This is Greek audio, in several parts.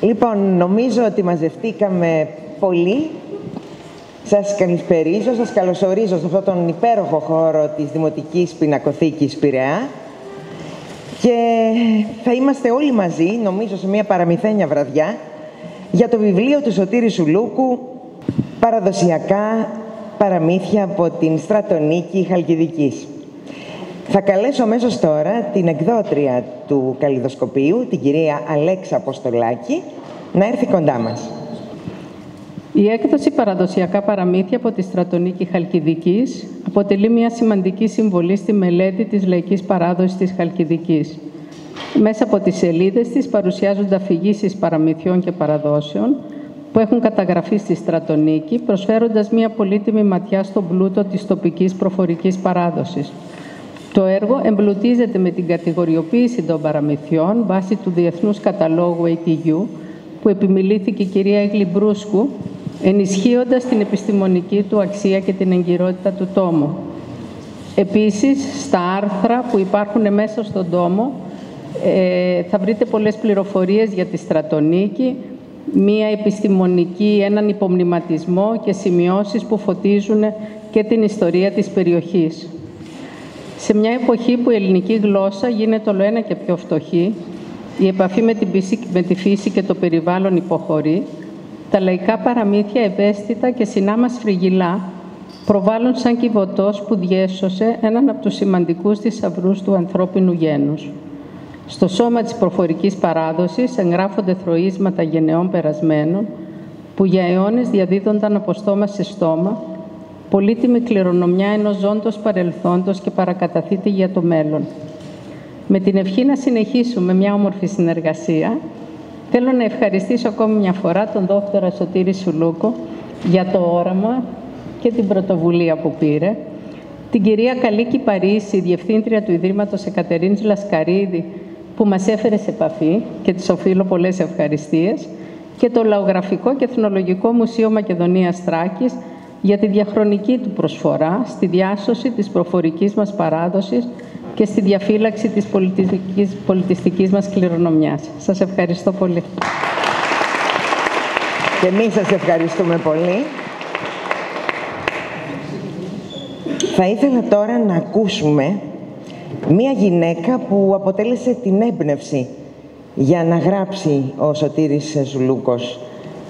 Λοιπόν, νομίζω ότι μαζευτήκαμε πολύ. Σας καλησπερίζω, σας καλωσορίζω σε αυτόν τον υπέροχο χώρο της Δημοτικής Πινακοθήκης Πειραιά και θα είμαστε όλοι μαζί, νομίζω, σε μια παραμυθένια βραδιά για το βιβλίο του Σωτήρη Σουλούκου «Παραδοσιακά παραμύθια από την Στρατονίκη Χαλκιδικής». Θα καλέσω αμέσως τώρα την εκδότρια του καλλιδοσκοπίου, την κυρία Αλέξα Αποστολάκη, να έρθει κοντά μας. Η έκδοση «Παραδοσιακά παραμύθια από τη Στρατονίκη Χαλκιδικής» αποτελεί μια σημαντική συμβολή στη μελέτη της λαϊκής παράδοσης της Χαλκιδικής. Μέσα από τις σελίδες της παρουσιάζονται αφηγήσεις παραμυθιών και παραδόσεων που έχουν καταγραφεί στη Στρατονίκη, προσφέροντας μια πολύτιμη ματιά στον πλούτο της τοπικής προφορικής παράδοσης. Το έργο εμπλουτίζεται με την κατηγοριοποίηση των παραμυθιών βάσει του Διεθνούς Καταλόγου ATU, που επιμιλήθηκε η κυρία Εγλιμπρούσκου, ενισχύοντας την επιστημονική του αξία και την εγκυρότητα του τόμου. Επίσης, στα άρθρα που υπάρχουν μέσα στον τόμο θα βρείτε πολλές πληροφορίες για τη Στρατονίκη, μία επιστημονική, έναν υπομνηματισμό και σημειώσεις που φωτίζουν και την ιστορία της περιοχής. Σε μια εποχή που η ελληνική γλώσσα γίνεται ολοένα και πιο φτωχή, η επαφή με τη φύση και το περιβάλλον υποχωρεί, τα λαϊκά παραμύθια ευαίσθητα και συνάμα σφριγγυλά προβάλλουν σαν κυβωτός που διέσωσε έναν από τους σημαντικούς θησαυρούς του ανθρώπινου γένους. Στο σώμα της προφορικής παράδοσης εγγράφονται θροίσματα γενεών περασμένων που για αιώνες διαδίδονταν από στόμα σε στόμα, πολύτιμη κληρονομιά ενός ζώντος παρελθόντος και παρακαταθήτη για το μέλλον. Με την ευχή να συνεχίσουμε μια όμορφη συνεργασία, θέλω να ευχαριστήσω ακόμη μια φορά τον δόκτορα Σωτήρη Σουλούκο για το όραμα και την πρωτοβουλία που πήρε, την κυρία Καλίκη Παρίση, διευθύντρια του Ιδρύματος Εκατερίνης Λασκαρίδη, που μας έφερε σε επαφή και της οφείλω πολλές ευχαριστίες, και το Λαογραφικό και Εθνολογικό Μουσείο Μακεδονίας Θράκης για τη διαχρονική του προσφορά στη διάσωση της προφορικής μας παράδοσης και στη διαφύλαξη της πολιτιστικής μας κληρονομιάς. Σας ευχαριστώ πολύ. Και εμείς σας ευχαριστούμε πολύ. Θα ήθελα τώρα να ακούσουμε μία γυναίκα που αποτέλεσε την έμπνευση για να γράψει ο Σωτήρης Σουλούκος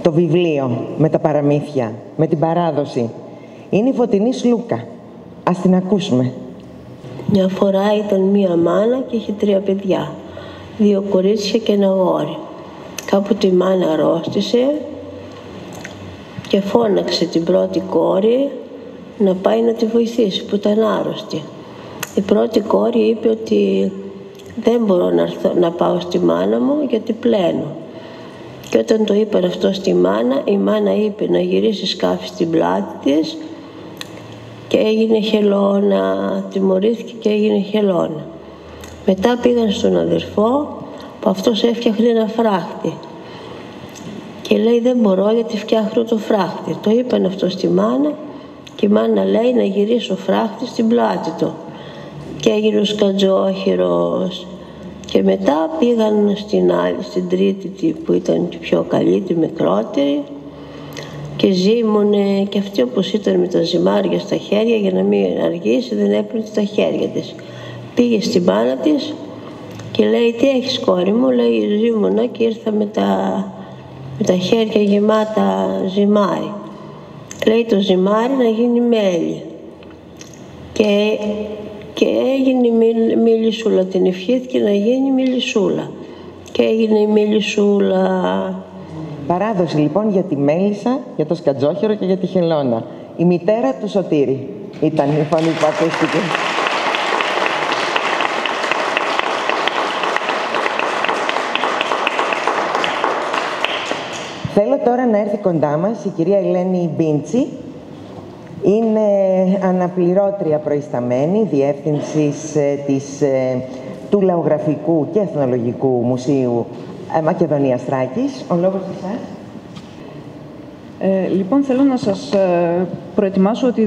το βιβλίο με τα παραμύθια, με την παράδοση. Είναι η Φωτεινή Σλούκα. Ας την ακούσουμε. Μια φορά ήταν μία μάνα και είχε 3 παιδιά, 2 κορίτσια και ένα αγόρι. Κάποτε η μάνα αρρώστησε και φώναξε την πρώτη κόρη να πάει να τη βοηθήσει που ήταν άρρωστη. Η πρώτη κόρη είπε ότι δεν μπορώ να πάω στη μάνα μου γιατί πλένω. Και όταν το είπε αυτό στη μάνα, η μάνα είπε να γυρίσει σκάφη στην πλάτη της και έγινε χελώνα, τιμωρήθηκε και έγινε χελώνα. Μετά πήγαν στον αδερφό που αυτός έφτιαχνε ένα φράχτη και λέει δεν μπορώ γιατί φτιάχνω το φράχτη. Το είπαν αυτό στη μάνα και η μάνα λέει να γυρίσει ο φράχτη στην πλάτη του και έγινε ο σκατζόχυρος. Και μετά πήγαν στην άλλη, στην τρίτη που ήταν η πιο καλή, τη μικρότερη, και ζύμωνε και αυτή όπως ήταν με τα ζυμάρια στα χέρια, για να μην αργήσει δεν έπλυνε τα χέρια της. Πήγε στην μάνα της και λέει τι έχεις κόρη μου, λέει ζύμωνα και ήρθα με τα χέρια γεμάτα ζυμάρι. Λέει το ζυμάρι να γίνει μέλι. Και έγινε η Μελισσούλα, την ευχήθηκε να γίνει η Μελισσούλα. Και έγινε η Μελισσούλα. Παράδοση λοιπόν για τη μέλισσα, για το σκατζόχυρο και για τη χελώνα. Η μητέρα του Σωτήρη ήταν η φωνή που ακούστηκε. Θέλω τώρα να έρθει κοντά μας η κυρία Ελένη Μπίντσι. Είναι αναπληρώτρια προϊσταμένη διεύθυνσης του Λαογραφικού και Εθνολογικού Μουσείου Μακεδονίας Θράκης. Ο λόγος σε εσάς. Λοιπόν, θέλω να σας προετοιμάσω ότι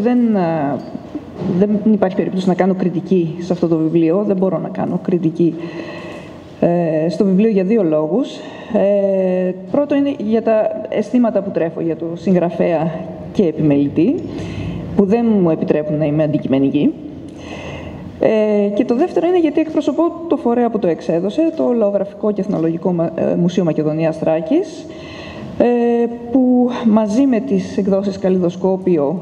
δεν υπάρχει περίπτωση να κάνω κριτική σε αυτό το βιβλίο. Δεν μπορώ να κάνω κριτική στο βιβλίο για δύο λόγους. Πρώτο είναι για τα αισθήματα που τρέφω για το συγγραφέα και επιμελητή, που δεν μου επιτρέπουν να είμαι αντικειμενική. Και το δεύτερο είναι γιατί εκπροσωπώ το φορέα που το εξέδωσε, το Λαογραφικό και Εθνολογικό Μουσείο Μακεδονίας Θράκης, που μαζί με τις εκδόσεις Καλλιδοσκόπιο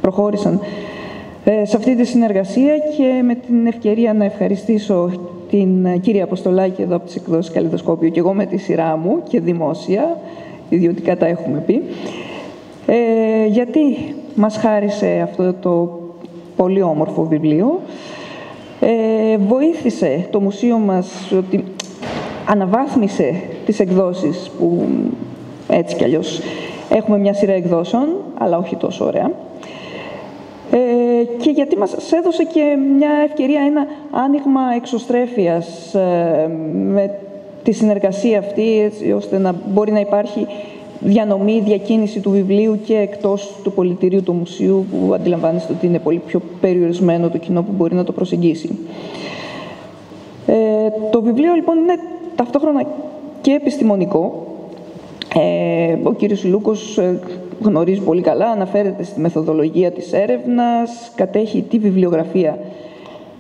προχώρησαν σε αυτή τη συνεργασία, και με την ευκαιρία να ευχαριστήσω την κυρία Αποστολάκη εδώ από τις εκδόσεις Καλλιδοσκόπιο, και εγώ με τη σειρά μου και δημόσια, ιδιωτικά τα έχουμε πει, γιατί μας χάρισε αυτό το πολύ όμορφο βιβλίο. Βοήθησε το μουσείο μας, ότι αναβάθμισε τις εκδόσεις που έτσι κι αλλιώς έχουμε μια σειρά εκδόσεων, αλλά όχι τόσο ωραία. Και γιατί μας έδωσε και μια ευκαιρία, ένα άνοιγμα εξωστρέφειας με τη συνεργασία αυτή, έτσι ώστε να μπορεί να υπάρχει διανομή, διακίνηση του βιβλίου και εκτός του πολιτηρίου του μουσείου, που αντιλαμβάνεστε ότι είναι πολύ πιο περιορισμένο το κοινό που μπορεί να το προσεγγίσει. Το βιβλίο λοιπόν είναι ταυτόχρονα και επιστημονικό. Ο κύριος Λούκος γνωρίζει πολύ καλά, αναφέρεται στη μεθοδολογία της έρευνας, κατέχει τη βιβλιογραφία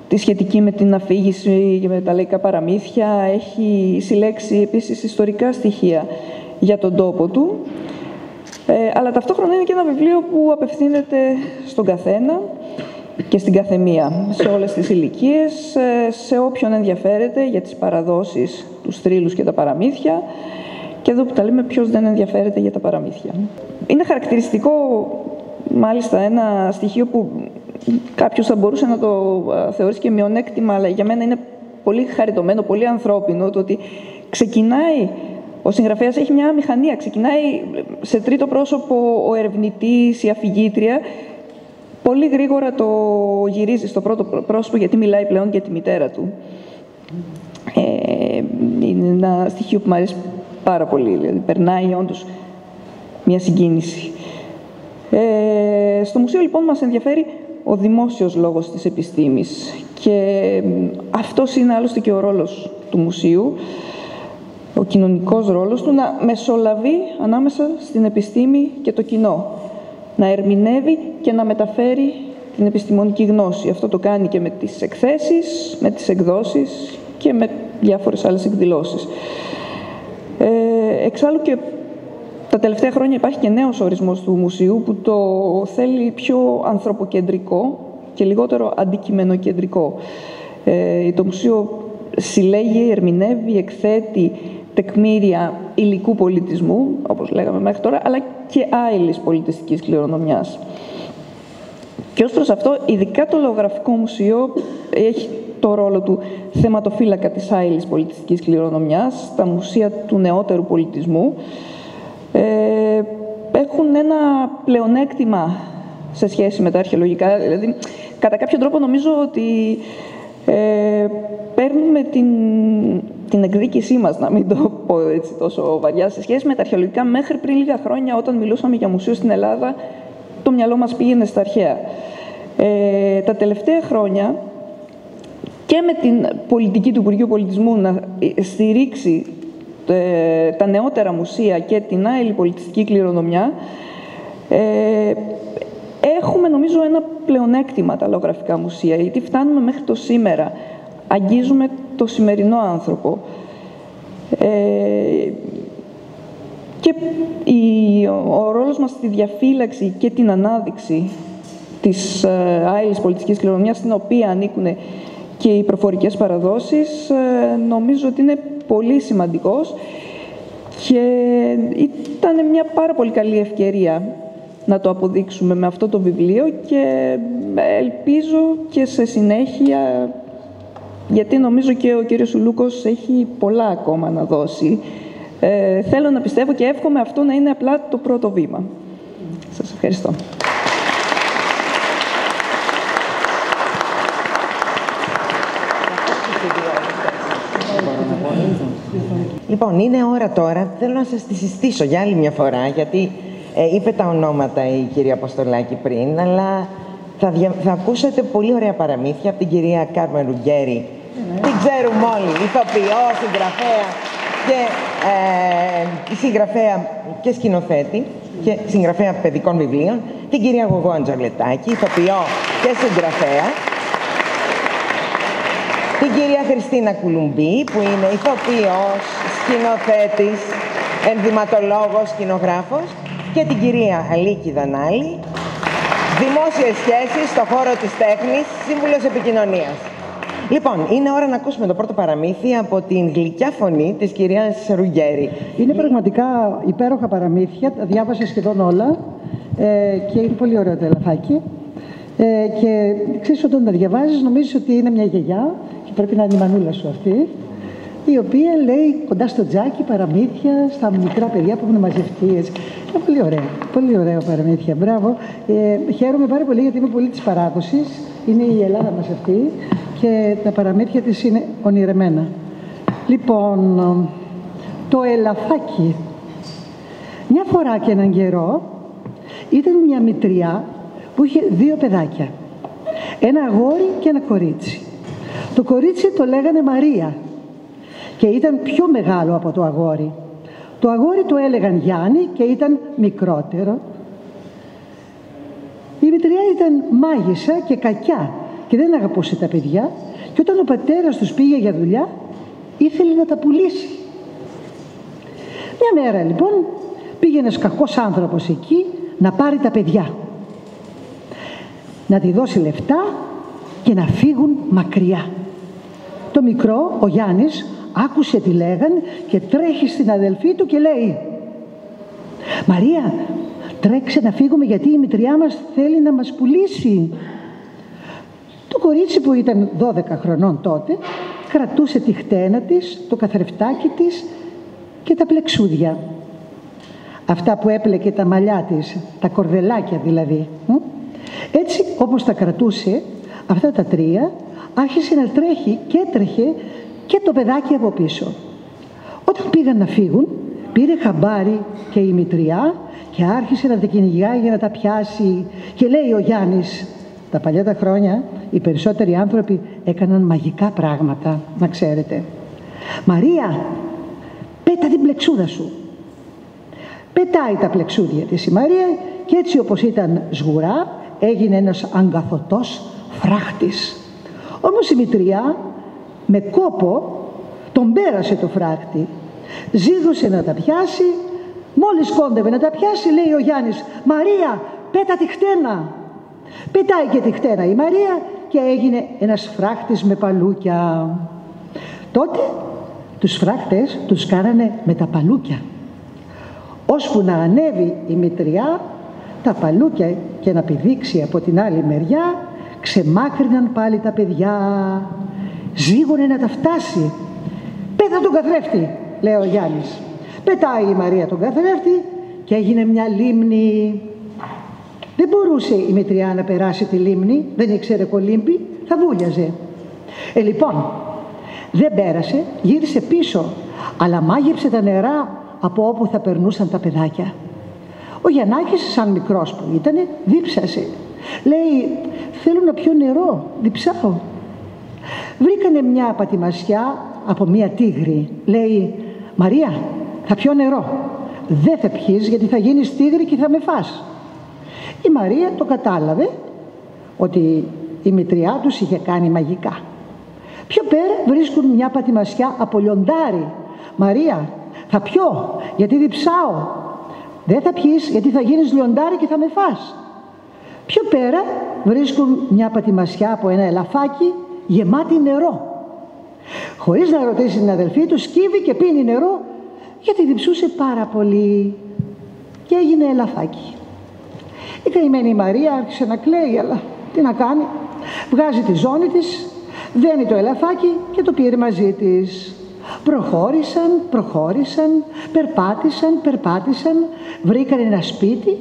τη σχετική με την αφήγηση και με τα λαϊκά παραμύθια, έχει συλλέξει επίσης ιστορικά στοιχεία για τον τόπο του, αλλά ταυτόχρονα είναι και ένα βιβλίο που απευθύνεται στον καθένα και στην καθεμία, σε όλες τις ηλικίες, σε όποιον ενδιαφέρεται για τις παραδόσεις, τους θρύλους και τα παραμύθια. Και εδώ που τα λέμε, ποιος δεν ενδιαφέρεται για τα παραμύθια. Είναι χαρακτηριστικό, μάλιστα, ένα στοιχείο που κάποιος θα μπορούσε να το θεωρήσει και μειονέκτημα, αλλά για μένα είναι πολύ χαριτωμένο, πολύ ανθρώπινο, το ότι ξεκινάει, ο συγγραφέας έχει μια μηχανία, ξεκινάει σε τρίτο πρόσωπο ο ερευνητής, η αφηγήτρια, πολύ γρήγορα το γυρίζει στο πρώτο πρόσωπο, γιατί μιλάει πλέον για τη μητέρα του. Είναι ένα στοιχείο που μου αρέσει πάρα πολύ, δηλαδή περνάει όντως μια συγκίνηση. Στο μουσείο λοιπόν μας ενδιαφέρει ο δημόσιος λόγος της επιστήμης, και αυτός είναι άλλωστε και ο ρόλος του μουσείου, ο κοινωνικός ρόλος του, να μεσολαβεί ανάμεσα στην επιστήμη και το κοινό, να ερμηνεύει και να μεταφέρει την επιστημονική γνώση. Αυτό το κάνει και με τις εκθέσεις, με τις εκδόσεις και με διάφορες άλλες εκδηλώσεις. Εξάλλου και τα τελευταία χρόνια υπάρχει και νέος ορισμός του μουσείου, που το θέλει πιο ανθρωποκεντρικό και λιγότερο αντικειμενοκεντρικό. Το μουσείο συλλέγει, ερμηνεύει, εκθέτει τεκμήρια υλικού πολιτισμού, όπως λέγαμε μέχρι τώρα, αλλά και άειλης πολιτιστικής κληρονομιάς. Και ως προς αυτό, ειδικά το Λαογραφικό Μουσείο έχει το ρόλο του θεματοφύλακα της άειλης πολιτιστικής κληρονομιάς. Τα μουσεία του νεότερου πολιτισμού έχουν ένα πλεονέκτημα σε σχέση με τα αρχαιολογικά. Δηλαδή, κατά κάποιο τρόπο νομίζω ότι παίρνουμε την εκδίκησή μας, να μην το πω έτσι τόσο βαριά, σε σχέση με τα αρχαιολογικά. Μέχρι πριν λίγα χρόνια, όταν μιλούσαμε για μουσείο στην Ελλάδα, το μυαλό μας πήγαινε στα αρχαία. Τα τελευταία χρόνια, και με την πολιτική του Υπουργείου Πολιτισμού να στηρίξει τα νεότερα μουσεία και την άειλη πολιτιστική κληρονομιά, έχουμε νομίζω ένα πλεονέκτημα τα λαογραφικά μουσεία, γιατί φτάνουμε μέχρι το σήμερα, αγγίζουμε το σημερινό άνθρωπο. Και ο ρόλος μας στη διαφύλαξη και την ανάδειξη της άειλης πολιτιστικής κληρονομιάς, στην οποία ανήκουν και οι προφορικές παραδόσεις, νομίζω ότι είναι πολύ σημαντικός, και ήταν μια πάρα πολύ καλή ευκαιρία να το αποδείξουμε με αυτό το βιβλίο, και ελπίζω και σε συνέχεια, γιατί νομίζω και ο κύριος Λούκος έχει πολλά ακόμα να δώσει. Θέλω να πιστεύω και εύχομαι αυτό να είναι απλά το πρώτο βήμα. Σας ευχαριστώ. Λοιπόν, είναι ώρα τώρα. Θέλω να σας τη συστήσω για άλλη μια φορά, γιατί είπε τα ονόματα η κυρία Αποστολάκη πριν, αλλά θα ακούσετε πολύ ωραία παραμύθια από την κυρία Κάρμεν Ρουγκέρη Την ξέρουμε όλοι, ηθοποιό, συγγραφέα και συγγραφέα και σκηνοθέτη και συγγραφέα παιδικών βιβλίων, την κυρία Γογό Αντζαλετάκη, ηθοποιό και συγγραφέα, την κυρία Χριστίνα Κουλουμπή, που είναι ηθοποιός, σκηνοθέτης, ενδυματολόγος, σκηνογράφος, και την κυρία Αλίκη Δανάλη, δημόσιες σχέσεις στον χώρο της τέχνης, σύμβουλος επικοινωνίας. Λοιπόν, είναι ώρα να ακούσουμε το πρώτο παραμύθι από την γλυκιά φωνή της κυρίας Ρουγκέρη. Είναι πραγματικά υπέροχα παραμύθια, τα διάβασα σχεδόν όλα και είναι πολύ ωραίο το ελαφάκι. Και ξέρεις, όταν τα διαβάζεις νομίζεις ότι είναι μια γιαγιά και πρέπει να είναι η μανούλα σου αυτή, η οποία λέει κοντά στο τζάκι παραμύθια στα μικρά παιδιά που έχουν μαζευτεί. Είναι πολύ ωραία, πολύ ωραία παραμύθια. Μπράβο. Χαίρομαι πάρα πολύ γιατί είμαι πολύ της παράδοσης. Είναι η Ελλάδα μας αυτή και τα παραμύθια της είναι ονειρεμένα. Λοιπόν, το ελαφάκι. Μια φορά και έναν καιρό ήταν μια μητριά που είχε δύο παιδάκια. Ένα αγόρι και ένα κορίτσι. Το κορίτσι το λέγανε Μαρία και ήταν πιο μεγάλο από το αγόρι. Το αγόρι το έλεγαν Γιάννη και ήταν μικρότερο. Η μητριά ήταν μάγισσα και κακιά και δεν αγαπούσε τα παιδιά, και όταν ο πατέρας τους πήγε για δουλειά ήθελε να τα πουλήσει. Μια μέρα λοιπόν πήγε ένας κακός άνθρωπος εκεί να πάρει τα παιδιά, να τη δώσει λεφτά και να φύγουν μακριά. Το μικρό, ο Γιάννης, άκουσε τι λέγαν και τρέχει στην αδελφή του και λέει: «Μαρία, τρέξε να φύγουμε γιατί η μητριά μας θέλει να μας πουλήσει». Το κορίτσι, που ήταν 12 χρονών τότε, κρατούσε τη χτένα της, το καθρεφτάκι της και τα πλεξούδια. Αυτά που έπλεκε τα μαλλιά της, τα κορδελάκια δηλαδή. Έτσι όπως τα κρατούσε αυτά τα τρία, άρχισε να τρέχει και έτρεχε και το παιδάκι από πίσω. Όταν πήγαν να φύγουν, πήρε χαμπάρι και η μητριά και άρχισε να τα κυνηγάει για να τα πιάσει. Και λέει ο Γιάννης: «Τα παλιά τα χρόνια οι περισσότεροι άνθρωποι έκαναν μαγικά πράγματα, να ξέρετε. Μαρία, πέτα την πλεξούδα σου». Πετάει τα πλεξούδια της η Μαρία και έτσι όπως ήταν σγουρά έγινε ένας αγκαθωτός φράχτης. Όμως η μητριά με κόπο τον πέρασε το φράχτη. Ζήγωσε να τα πιάσει. Μόλις κόντευε να τα πιάσει, λέει ο Γιάννης: «Μαρία, πέτα τη χτένα». Πετάει και τη χτένα η Μαρία και έγινε ένας φράχτης με παλούκια. Τότε τους φράχτες τους κάνανε με τα παλούκια, ώσπου να ανέβει η μητριά τα παλούκια και να πηδήξει από την άλλη μεριά, ξεμάκρυναν πάλι τα παιδιά. Ζήγωνε να τα φτάσει. «Πέτα τον καθρέφτη», λέει ο Γιάννης. Πετάει η Μαρία τον καθρέφτη και έγινε μια λίμνη. Δεν μπορούσε η μητριά να περάσει τη λίμνη, δεν ήξερε κολύμπη, θα βούλιαζε. Λοιπόν, δεν πέρασε, γύρισε πίσω, αλλά μάγεψε τα νερά από όπου θα περνούσαν τα παιδάκια. Ο Γιαννάκης, σαν μικρός που ήτανε, δίψασε. Λέει: «Θέλω να πιω νερό, διψάω». Βρήκανε μια πατημασιά από μια τίγρη. Λέει: «Μαρία, θα πιω νερό». «Δεν θα πιείς γιατί θα γίνεις τίγρη και θα με φας». Η Μαρία το κατάλαβε ότι η μητριά τους είχε κάνει μαγικά. Πιο πέρα βρίσκουν μια πατημασιά από λιοντάρι. «Μαρία, θα πιω γιατί διψάω». «Δεν θα πιείς γιατί θα γίνεις λιοντάρι και θα με φας». Πιο πέρα βρίσκουν μια πατημασιά από ένα ελαφάκι γεμάτη νερό. Χωρίς να ρωτήσει την αδελφή του, σκύβει και πίνει νερό γιατί διψούσε πάρα πολύ και έγινε ελαφάκι. Η καημένη η Μαρία άρχισε να κλαίει, αλλά τι να κάνει. Βγάζει τη ζώνη της, δένει το ελαφάκι και το πήρε μαζί της. Προχώρησαν, περπάτησαν, βρήκαν ένα σπίτι,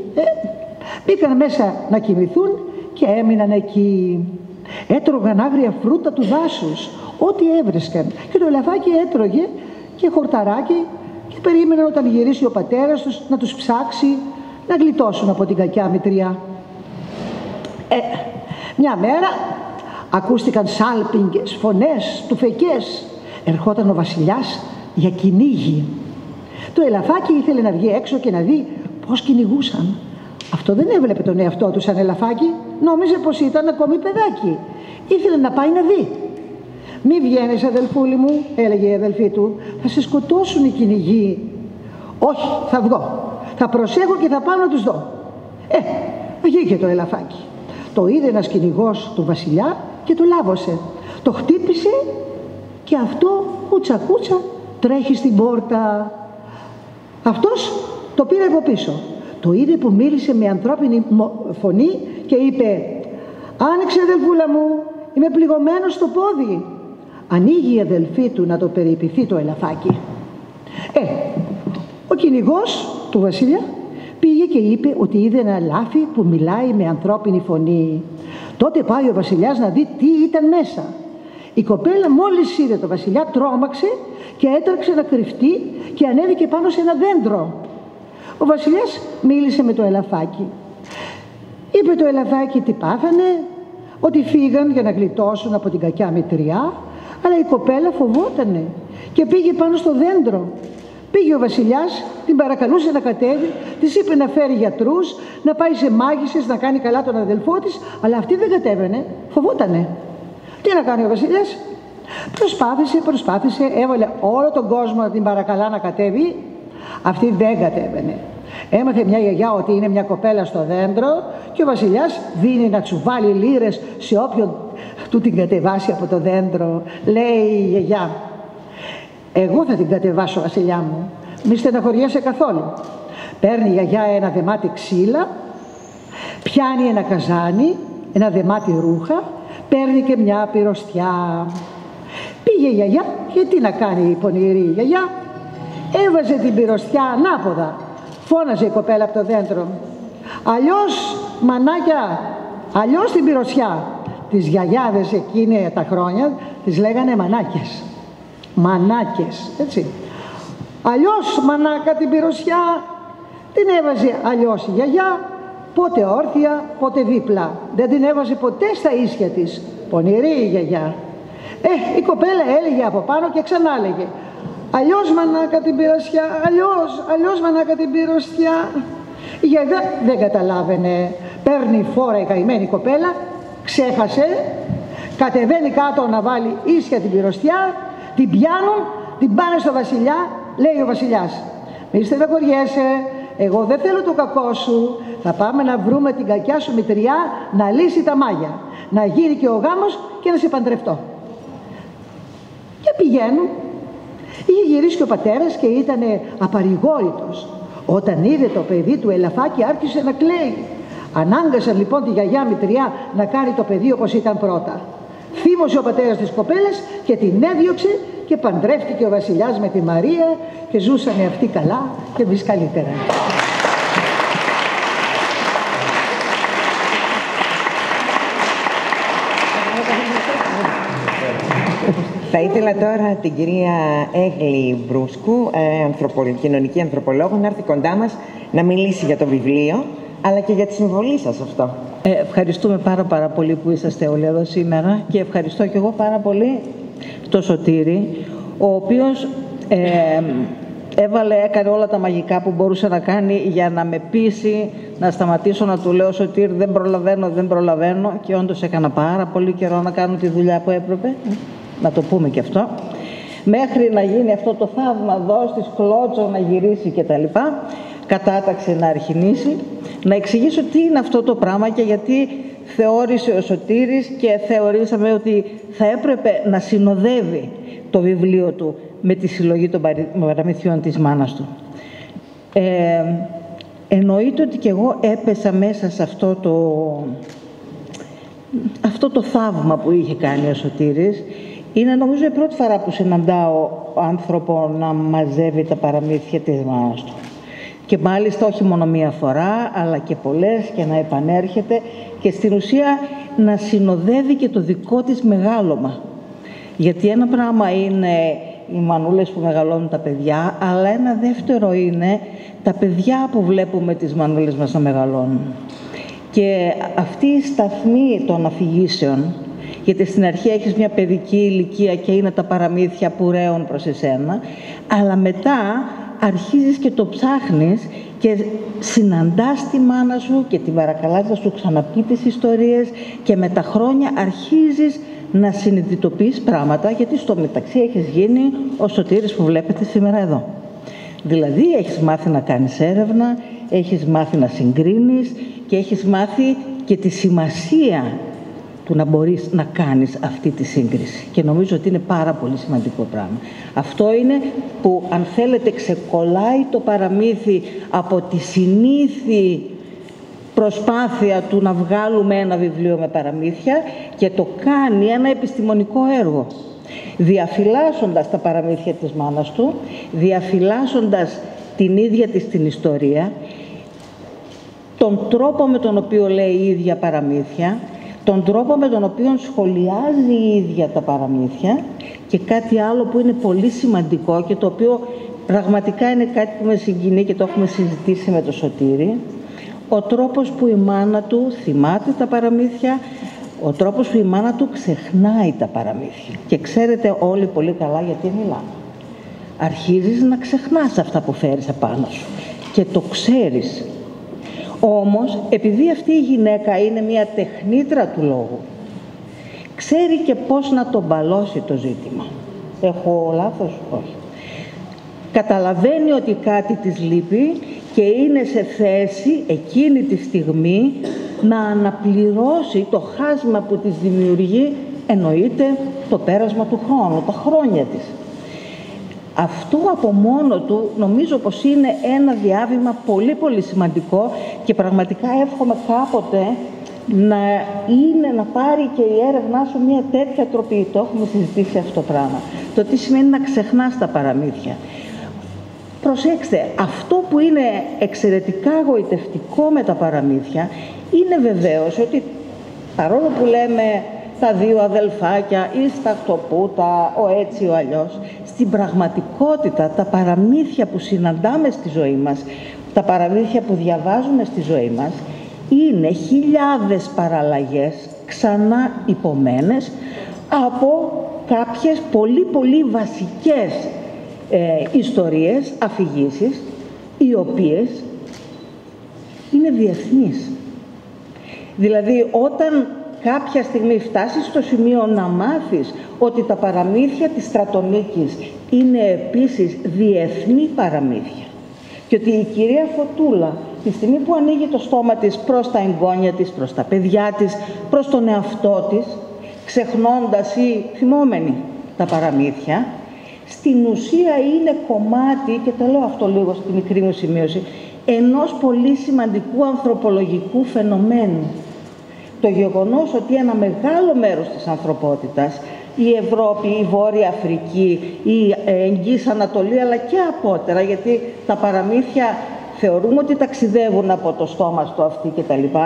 μπήκαν μέσα να κοιμηθούν και έμειναν εκεί. Έτρωγαν άγρια φρούτα του δάσους, ό,τι έβρισκαν, και το ελαφάκι έτρωγε και χορταράκι και περίμεναν όταν γυρίσει ο πατέρας τους να τους ψάξει, να γλιτώσουν από την κακιά μητριά. Μια μέρα Ακούστηκαν σάλπιγγες, φωνές, τουφεκές. Ερχόταν ο βασιλιάς για κυνήγι. Το ελαφάκι ήθελε να βγει έξω και να δει πώς κυνηγούσαν. Αυτό δεν έβλεπε τον εαυτό του σαν ελαφάκι, νόμιζε πως ήταν ακόμη παιδάκι. Ήθελε να πάει να δει. «Μη βγαίνεις, αδελφούλη μου», έλεγε η αδελφή του, «θα σε σκοτώσουν οι κυνηγοί». «Όχι, θα βγω. Θα προσέχω και θα πάω να τους δω». Βγήκε το ελαφάκι. Το είδε ένας κυνηγός του βασιλιά και το λάβωσε. Το χτύπησε και αυτό κούτσα κούτσα τρέχει στην πόρτα. Αυτός το πήρε από πίσω. Το είδε που μίλησε με ανθρώπινη φωνή και είπε «Άνοιξε, αδελφούλα μου, είμαι πληγωμένος στο πόδι». Ανοίγει η αδελφή του να το περιποιηθεί το ελαφάκι. Ο κυνηγός του βασιλιά πήγε και είπε ότι είδε ένα λάφι που μιλάει με ανθρώπινη φωνή. Τότε πάει ο βασιλιάς να δει τι ήταν μέσα. Η κοπέλα μόλις είδε το βασιλιά τρόμαξε και έτρεξε να κρυφτεί και ανέβηκε πάνω σε ένα δέντρο. Ο βασιλιάς μίλησε με το ελαφάκι. Είπε το ελαφάκι τι πάθανε, ότι φύγαν για να γλιτώσουν από την κακιά μητριά, αλλά η κοπέλα φοβότανε και πήγε πάνω στο δέντρο. Πήγε ο βασιλιάς, την παρακαλούσε να κατέβει, της είπε να φέρει γιατρούς, να πάει σε μάγισσες, να κάνει καλά τον αδελφό της, αλλά αυτή δεν κατέβαινε, φοβότανε. Τι να κάνει ο βασιλιάς? Προσπάθησε, έβαλε όλο τον κόσμο να την παρακαλά να κατέβει, αυτή δεν κατέβαινε. Έμαθε μια γιαγιά ότι είναι μια κοπέλα στο δέντρο και ο βασιλιάς δίνει να τσουβάλει λίρες σε όποιον του την κατεβάσει από το δέντρο. Λέει η γιαγιά, «Εγώ θα την κατεβάσω, βασιλιά μου, μη στεναχωριέσαι καθόλου». Παίρνει η γιαγιά ένα δεμάτι ξύλα, πιάνει ένα καζάνι, ένα δεμάτι ρούχα, παίρνει και μια πυροστιά. Πήγε η γιαγιά, γιατί να κάνει η πονηρή γιαγιά, έβαζε την πυροστιά ανάποδα. Φώναζε η κοπέλα από το δέντρο, «Αλλιώς, μανάκια, αλλιώς την πυροστιά». Τις γιαγιάδες εκείνη τα χρόνια τις λέγανε μανάκες. Μανάκες, έτσι. «Αλλιώς, μανάκα, την πυροστιά». Την έβαζε αλλιώς η γιαγιά, πότε όρθια, πότε δίπλα. Δεν την έβαζε ποτέ στα ίσια της. Πονηρή η γιαγιά. Η κοπέλα έλεγε από πάνω και ξανά έλεγε, «Αλλιώς, μανάκα, την πυροστιά, αλλιώς, μανάκα, την πυροστιά». Η γιαγιά δεν καταλάβαινε. Παίρνει φόρα η καημένη κοπέλα, ξέχασε, κατεβαίνει κάτω να βάλει ίσια την πυροστιά, την πιάνουν, την πάνε στο βασιλιά, λέει ο βασιλιάς, «Μη στεναχωριέσαι, εγώ δεν θέλω το κακό σου, θα πάμε να βρούμε την κακιά σου μητριά να λύσει τα μάγια, να γίνει και ο γάμος και να σε παντρευτώ». Και πηγαίνουν. Είχε γυρίσει και ο πατέρας και ήταν απαρηγόρητος. Όταν είδε το παιδί του ελαφάκι άρχισε να κλαίει. Ανάγκασαν λοιπόν τη γιαγιά μητριά να κάνει το παιδί όπως ήταν πρώτα. Θύμωσε ο πατέρας της κοπέλας και την έδιωξε και παντρεύτηκε ο βασιλιάς με τη Μαρία και ζούσανε αυτοί καλά και εμείς καλύτερα. Θα ήθελα τώρα την κυρία Έγλη Μπρούσκου, κοινωνική ανθρωπολόγο, να έρθει κοντά μας να μιλήσει για το βιβλίο, αλλά και για τη συμβολή σας αυτό. Ευχαριστούμε πάρα πολύ που είσαστε όλοι εδώ σήμερα και ευχαριστώ και εγώ πάρα πολύ το Σωτήρη, ο οποίος έκανε όλα τα μαγικά που μπορούσε να κάνει για να με πείσει να σταματήσω να του λέω, «Σωτήρη, δεν προλαβαίνω» και όντως έκανα πάρα πολύ καιρό να κάνω τη δουλειά που έπρεπε, να το πούμε και αυτό, μέχρι να γίνει αυτό το θαύμα εδώ στη Σκλότσο, να γυρίσει και τα λοιπά, κατάταξε να αρχινήσει, να εξηγήσω τι είναι αυτό το πράγμα και γιατί θεώρησε ο Σωτήρης και θεωρήσαμε ότι θα έπρεπε να συνοδεύει το βιβλίο του με τη συλλογή των παραμυθιών της μάνας του. Εννοείται ότι και εγώ έπεσα μέσα σε αυτό το θαύμα που είχε κάνει ο Σωτήρης. Είναι νομίζω η πρώτη φορά που συναντάω άνθρωπο να μαζεύει τα παραμύθια της μάνας του. Και μάλιστα όχι μόνο μία φορά, αλλά και πολλές, και να επανέρχεται και στην ουσία να συνοδεύει και το δικό της μεγάλωμα. Γιατί ένα πράγμα είναι οι μανούλες που μεγαλώνουν τα παιδιά, αλλά ένα δεύτερο είναι τα παιδιά που βλέπουμε τις μανούλες μας να μεγαλώνουν. Και αυτή η σταθμή των αφηγήσεων Γιατί στην αρχή έχεις μια παιδική ηλικία και είναι τα παραμύθια που ρέουν προς εσένα, αλλά μετά αρχίζεις και το ψάχνεις και συναντάς τη μάνα σου και την παρακαλάς να σου ξαναπεί τις ιστορίες και με τα χρόνια αρχίζεις να συνειδητοποιείς πράγματα, γιατί στο μεταξύ έχεις γίνει ο Σωτήρης που βλέπετε σήμερα εδώ. Δηλαδή έχεις μάθει να κάνεις έρευνα, έχεις μάθει να συγκρίνεις και έχεις μάθει και τη σημασία του να μπορείς να κάνεις αυτή τη σύγκριση. Και νομίζω ότι είναι πάρα πολύ σημαντικό πράγμα. Αυτό είναι που, αν θέλετε, ξεκολλάει το παραμύθι από τη συνήθη προσπάθεια του να βγάλουμε ένα βιβλίο με παραμύθια και το κάνει ένα επιστημονικό έργο, διαφυλάσσοντας τα παραμύθια της μάνας του, διαφυλάσσοντας την ίδια της την ιστορία, τον τρόπο με τον οποίο λέει η ίδια παραμύθια, τον τρόπο με τον οποίο σχολιάζει η ίδια τα παραμύθια και κάτι άλλο που είναι πολύ σημαντικό και το οποίο πραγματικά είναι κάτι που με συγκινεί και το έχουμε συζητήσει με τον Σωτήρη, ο τρόπος που η μάνα του θυμάται τα παραμύθια, ο τρόπος που η μάνα του ξεχνάει τα παραμύθια. Και ξέρετε όλοι πολύ καλά γιατί μιλάμε. Αρχίζεις να ξεχνάς αυτά που φέρεις απάνω σου και το ξέρεις. Όμως, επειδή αυτή η γυναίκα είναι μια τεχνίτρα του λόγου, ξέρει και πώς να το μπαλώσει το ζήτημα. Έχω λάθος? Όχι. Καταλαβαίνει ότι κάτι της λείπει και είναι σε θέση εκείνη τη στιγμή να αναπληρώσει το χάσμα που της δημιουργεί, εννοείται, το πέρασμα του χρόνου, τα χρόνια της. Αυτό από μόνο του νομίζω πως είναι ένα διάβημα πολύ πολύ σημαντικό και πραγματικά εύχομαι κάποτε να πάρει και η έρευνά σου μια τέτοια τροπή. Το έχουμε συζητήσει αυτό το πράγμα. Το τι σημαίνει να ξεχνάς τα παραμύθια. Προσέξτε, αυτό που είναι εξαιρετικά γοητευτικό με τα παραμύθια είναι βεβαίως ότι παρόλο που λέμε τα δύο αδελφάκια ή στα χτωπούτα, ο έτσι ο αλλιώς, στην πραγματικότητα τα παραμύθια που συναντάμε στη ζωή μας, τα παραμύθια που διαβάζουμε στη ζωή μας, είναι χιλιάδες παραλλαγές ξανά υπομένες από κάποιες πολύ πολύ βασικές ιστορίες, αφηγήσεις, οι οποίες είναι διεθνείς. Δηλαδή, όταν κάποια στιγμή φτάσεις στο σημείο να μάθεις ότι τα παραμύθια της Στρατονίκης είναι επίσης διεθνή παραμύθια και ότι η κυρία Φωτούλα, τη στιγμή που ανοίγει το στόμα της προς τα εγγόνια της, προς τα παιδιά της, προς τον εαυτό της, ξεχνώντας ή θυμόμενη τα παραμύθια, στην ουσία είναι κομμάτι, και το λέω αυτό λίγο στην μικρή μου σημείωση, ενός πολύ σημαντικού ανθρωπολογικού φαινομένου. Το γεγονός ότι ένα μεγάλο μέρος της ανθρωπότητας, η Ευρώπη, η Βόρεια Αφρική, η Εγγύης Ανατολή, αλλά και απότερα, γιατί τα παραμύθια θεωρούμε ότι ταξιδεύουν από το στόμα στο αυτί κτλ.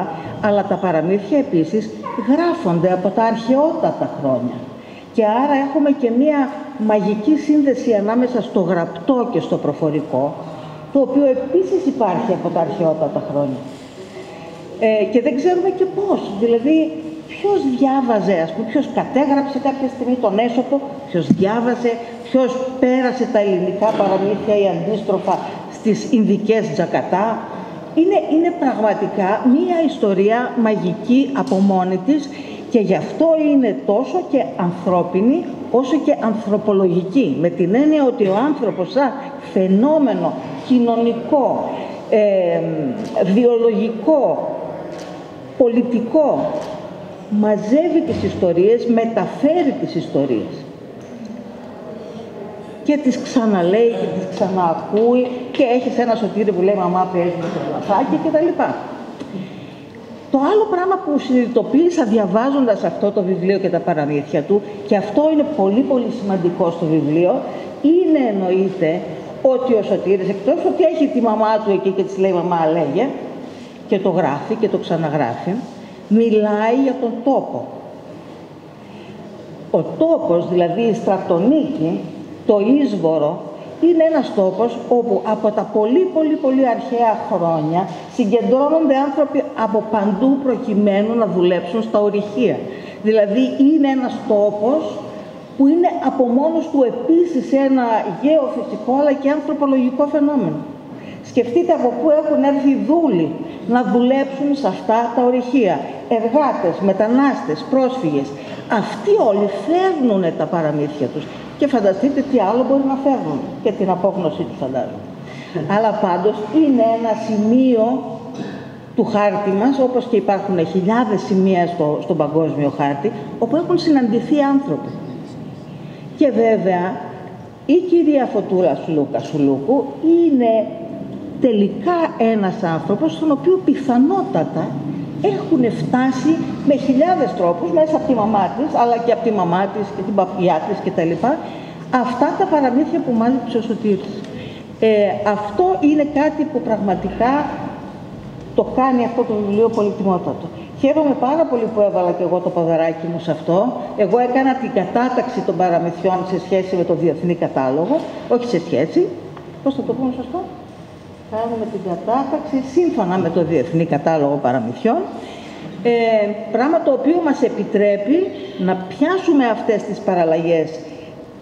Αλλά τα παραμύθια επίσης γράφονται από τα αρχαιότατα χρόνια. Και άρα έχουμε και μία μαγική σύνδεση ανάμεσα στο γραπτό και στο προφορικό, το οποίο επίσης υπάρχει από τα αρχαιότατα χρόνια. Και δεν ξέρουμε και πώς. Δηλαδή, ποιος διάβαζε, ας πούμε, ποιος κατέγραψε κάποια στιγμή τον Έσωπο, ποιος διάβασε, ποιος πέρασε τα ελληνικά παραμύθια ή αντίστροφα στις Ινδικές Τζακατά. Είναι πραγματικά μία ιστορία μαγική από μόνη της και γι' αυτό είναι τόσο και ανθρώπινη όσο και ανθρωπολογική. Με την έννοια ότι ο άνθρωπος σαν φαινόμενο κοινωνικό, βιολογικό, πολιτικό, μαζεύει τις ιστορίες, μεταφέρει τις ιστορίες και τις ξαναλέει και τις ξαναακούει και έχεις ένα Σωτήρη που λέει «Μαμά, παίζει με το βλαφάκι» κτλ. Το άλλο πράγμα που συνειδητοποίησα διαβάζοντας αυτό το βιβλίο και τα παραμύθια του, και αυτό είναι πολύ πολύ σημαντικό στο βιβλίο, είναι εννοείται ότι ο Σωτήρης, εκτός ότι έχει τη μαμά του εκεί και της λέει «Μαμά, λέγε», και το γράφει και το ξαναγράφει, μιλάει για τον τόπο. Ο τόπος, δηλαδή η Στρατονίκη, το Ίσβορο, είναι ένας τόπος όπου από τα πολύ αρχαία χρόνια συγκεντρώνονται άνθρωποι από παντού προκειμένου να δουλέψουν στα ορυχεία. Δηλαδή είναι ένας τόπος που είναι από μόνος του επίσης ένα γεωφυσικό αλλά και ανθρωπολογικό φαινόμενο. Σκεφτείτε από πού έχουν έρθει δούλοι να δουλέψουν σε αυτά τα ορυχεία. Εργάτες, μετανάστες, πρόσφυγες. Αυτοί όλοι φέρνουν τα παραμύθια τους. Και φανταστείτε τι άλλο μπορεί να φέρνουν. Και την απόγνωσή τους φαντάζομαι. Αλλά πάντως είναι ένα σημείο του χάρτη μας, όπως και υπάρχουν χιλιάδες σημεία στον παγκόσμιο χάρτη, όπου έχουν συναντηθεί άνθρωποι. Και βέβαια, η κυρία Φωτούρα Σουλούκου είναι τελικά ένας άνθρωπος στον οποίο πιθανότατα έχουν φτάσει με χιλιάδες τρόπους, μέσα από τη μαμά της, αλλά και από τη μαμά της και την παππουλιά της κτλ. Αυτά τα παραμύθια που μάζεψε ο Σωτήρης. Αυτό είναι κάτι που πραγματικά το κάνει αυτό το βιβλίο πολυτιμότατο. Χαίρομαι πάρα πολύ που έβαλα και εγώ το ποδαράκι μου σε αυτό. Εγώ έκανα την κατάταξη των παραμυθιών σε σχέση με το Διεθνή Κατάλογο. Όχι σε σχέση. Πώς θα το πούμε σωστά? Κάνουμε την κατάταξη σύμφωνα με το Διεθνή Κατάλογο Παραμυθιών. Πράγμα το οποίο μας επιτρέπει να πιάσουμε αυτές τις παραλλαγές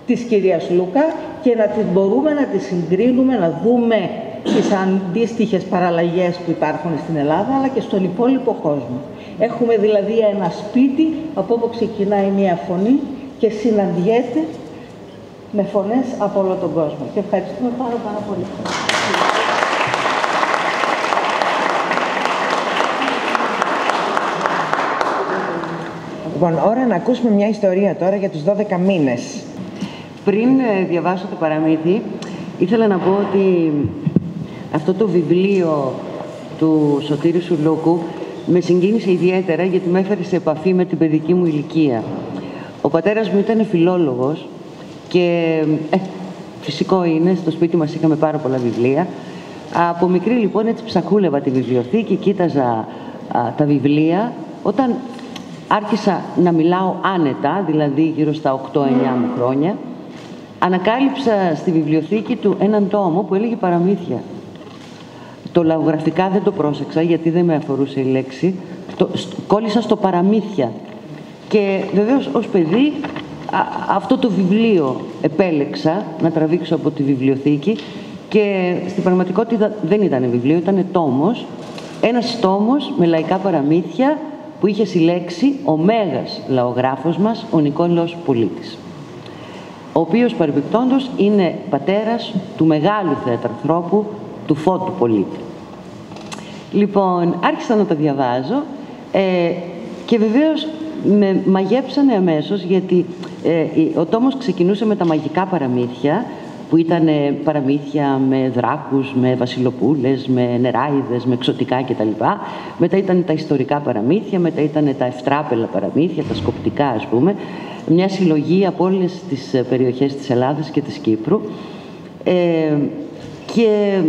της κυρίας Λούκα και να τις μπορούμε να τις συγκρίνουμε, να δούμε τις αντίστοιχες παραλλαγές που υπάρχουν στην Ελλάδα αλλά και στον υπόλοιπο κόσμο. Έχουμε δηλαδή ένα σπίτι από όπου ξεκινάει μία φωνή και συναντιέται με φωνές από όλο τον κόσμο. Και ευχαριστούμε πάρα πολύ. Λοιπόν, ώρα να ακούσουμε μια ιστορία τώρα για τους 12 μήνες. Πριν διαβάσω το παραμύθι, ήθελα να πω ότι αυτό το βιβλίο του Σωτήρη Σουλούκου με συγκίνησε ιδιαίτερα γιατί με έφερε σε επαφή με την παιδική μου ηλικία. Ο πατέρας μου ήταν φιλόλογος και φυσικό είναι, στο σπίτι μας είχαμε πάρα πολλά βιβλία. Από μικρή λοιπόν έτσι ψαχούλευα τη βιβλιοθήκη, κοίταζα τα βιβλία. Όταν άρχισα να μιλάω άνετα, δηλαδή γύρω στα 8-9 μου χρόνια, ανακάλυψα στη βιβλιοθήκη του έναν τόμο που έλεγε παραμύθια. Το λαογραφικά δεν το πρόσεξα γιατί δεν με αφορούσε η λέξη. Κόλλησα στο παραμύθια. Και βεβαίως ως παιδί αυτό το βιβλίο επέλεξα να τραβήξω από τη βιβλιοθήκη και στην πραγματικότητα δεν ήταν βιβλίο, ήταν τόμος. Ένας τόμος με λαϊκά παραμύθια που είχε συλλέξει ο μέγας λαογράφος μας, ο Νικόλαος Πολίτης, ο οποίος παρεμπιπτόντως είναι πατέρας του μεγάλου θεατρανθρώπου του Φώτου Πολίτη. Λοιπόν, άρχισα να τα διαβάζω και βεβαίως με μαγέψανε αμέσως γιατί ο τόμος ξεκινούσε με τα μαγικά παραμύθια που ήταν παραμύθια με δράκους, με βασιλοπούλες, με νεράιδες, με εξωτικά κτλ. Μετά ήταν τα ιστορικά παραμύθια, μετά ήταν τα ευτράπελα παραμύθια, τα σκοπτικά ας πούμε, μια συλλογή από όλες τις περιοχές της Ελλάδας και της Κύπρου. Και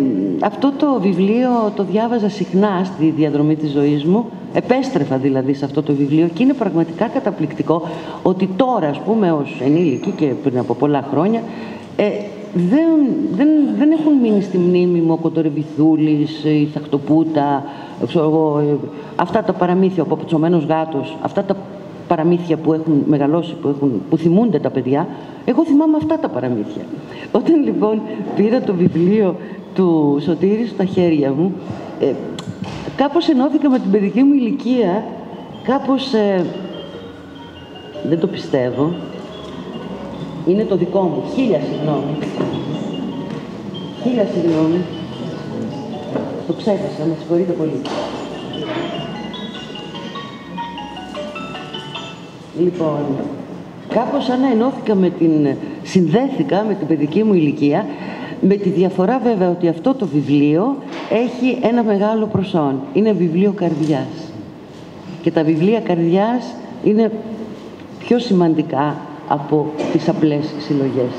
αυτό το βιβλίο το διάβαζα συχνά στη διαδρομή της ζωής μου, επέστρεφα δηλαδή σε αυτό το βιβλίο και είναι πραγματικά καταπληκτικό ότι τώρα ας πούμε ως ενήλικη και πριν από πολλά χρόνια δεν έχουν μείνει στη μνήμη μου ο Κοντορεβιθούλης, η Θαχτοπούτα, αυτά τα παραμύθια, ο Παπουτσωμένος Γάτος, αυτά τα παραμύθια που έχουν μεγαλώσει, που θυμούνται τα παιδιά. Εγώ θυμάμαι αυτά τα παραμύθια. Όταν λοιπόν πήρα το βιβλίο του Σωτήρη στα χέρια μου, κάπως ενώθηκα με την παιδική μου ηλικία, κάπως δεν το πιστεύω. Είναι το δικό μου. Χίλια συγγνώμη. Το ξέχασα, με συγχωρείτε πολύ. Λοιπόν, κάπως σαν να ενώθηκα συνδέθηκα με την παιδική μου ηλικία, με τη διαφορά βέβαια ότι αυτό το βιβλίο έχει ένα μεγάλο προσόν. Είναι βιβλίο καρδιάς. Και τα βιβλία καρδιάς είναι πιο σημαντικά από τις απλές συλλογές.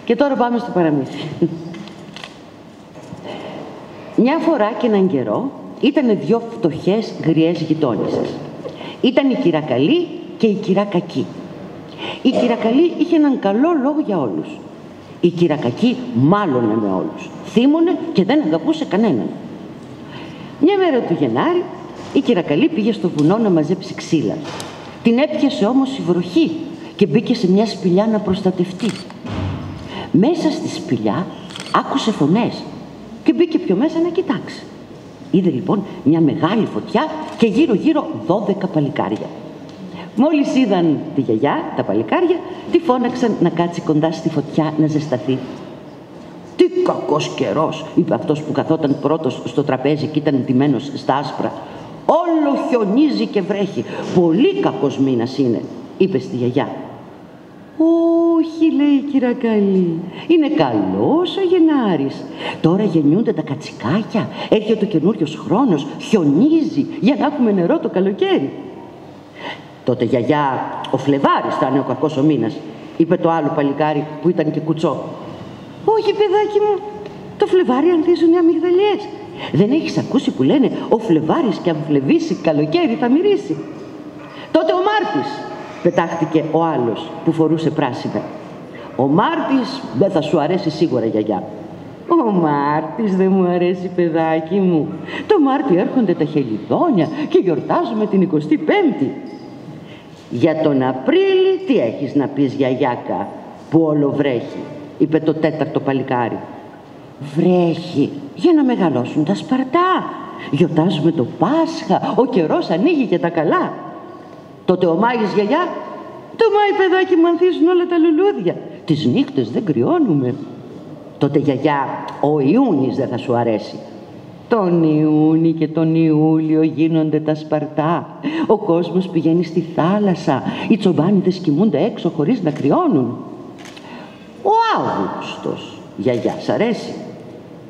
Και τώρα πάμε στο παραμύθι. Μια φορά και έναν καιρό ήτανε δυο φτωχές γριές γειτόνισσες. Ήταν η κυρά Καλή και η κυρά Κακή. Η κυρά Καλή είχε έναν καλό λόγο για όλους. Η Κυρακακή μάλωνε με όλους, θύμωνε και δεν αγαπούσε κανέναν. Μια μέρα του Γενάρη, η Κυρακαλή πήγε στο βουνό να μαζέψει ξύλα. Την έπιασε όμως η βροχή και μπήκε σε μια σπηλιά να προστατευτεί. Μέσα στη σπηλιά άκουσε φωνές και μπήκε πιο μέσα να κοιτάξει. Είδε λοιπόν μια μεγάλη φωτιά και γύρω-γύρω 12 παλικάρια. Μόλις είδαν τη γιαγιά, τα παλικάρια, τη φώναξαν να κάτσει κοντά στη φωτιά να ζεσταθεί. «Τι κακός καιρός», είπε αυτός που καθόταν πρώτος στο τραπέζι και ήταν ντυμένος στα άσπρα. «Όλο χιονίζει και βρέχει. Πολύ κακός μήνας είναι», είπε στη γιαγιά. «Όχι», λέει η Κυρακαλή, «είναι καλός ο Γενάρης. Τώρα γεννιούνται τα κατσικάκια, έρχεται ο καινούριος χρόνος, χιονίζει για να έχουμε νερό το καλοκαίρι». «Τότε, γιαγιά, ο Φλεβάρης θα είναι ο κακός ο μήνας», είπε το άλλο παλικάρι που ήταν και κουτσό. «Όχι, παιδάκι μου, το Φλεβάρι ανθίζουν οι αμυγδαλιές. Δεν έχεις ακούσει που λένε ο Φλεβάρης και αν φλεβήσει καλοκαίρι θα μυρίσει?» «Τότε ο Μάρτης», πετάχτηκε ο άλλος που φορούσε πράσινα. «Ο Μάρτης δεν θα σου αρέσει σίγουρα, γιαγιά». «Ο Μάρτης δεν μου αρέσει, παιδάκι μου. Το Μάρτι έρχονται τα χελιδόνια και γιορτάζουμε την 25η. «Για τον Απρίλη τι έχεις να πεις, γιαγιάκα, που όλο βρέχει», είπε το τέταρτο παλικάρι. «Βρέχει για να μεγαλώσουν τα σπαρτά. Γιορτάζουμε το Πάσχα, ο καιρός ανοίγει για τα καλά». «Τότε ο Μάης, γιαγιά?» «Το Μάη, παιδάκι μου, ανθίζουν όλα τα λουλούδια. Τις νύχτες δεν κρυώνουμε». «Τότε, γιαγιά, ο Ιούνις δεν θα σου αρέσει». «Τον Ιούνι και τον Ιούλιο γίνονται τα σπαρτά. Ο κόσμος πηγαίνει στη θάλασσα. Οι τσομπάνιδες κοιμούνται έξω χωρίς να κρυώνουν». «Ο Αύγουστος, γιαγιά, σ' αρέσει?»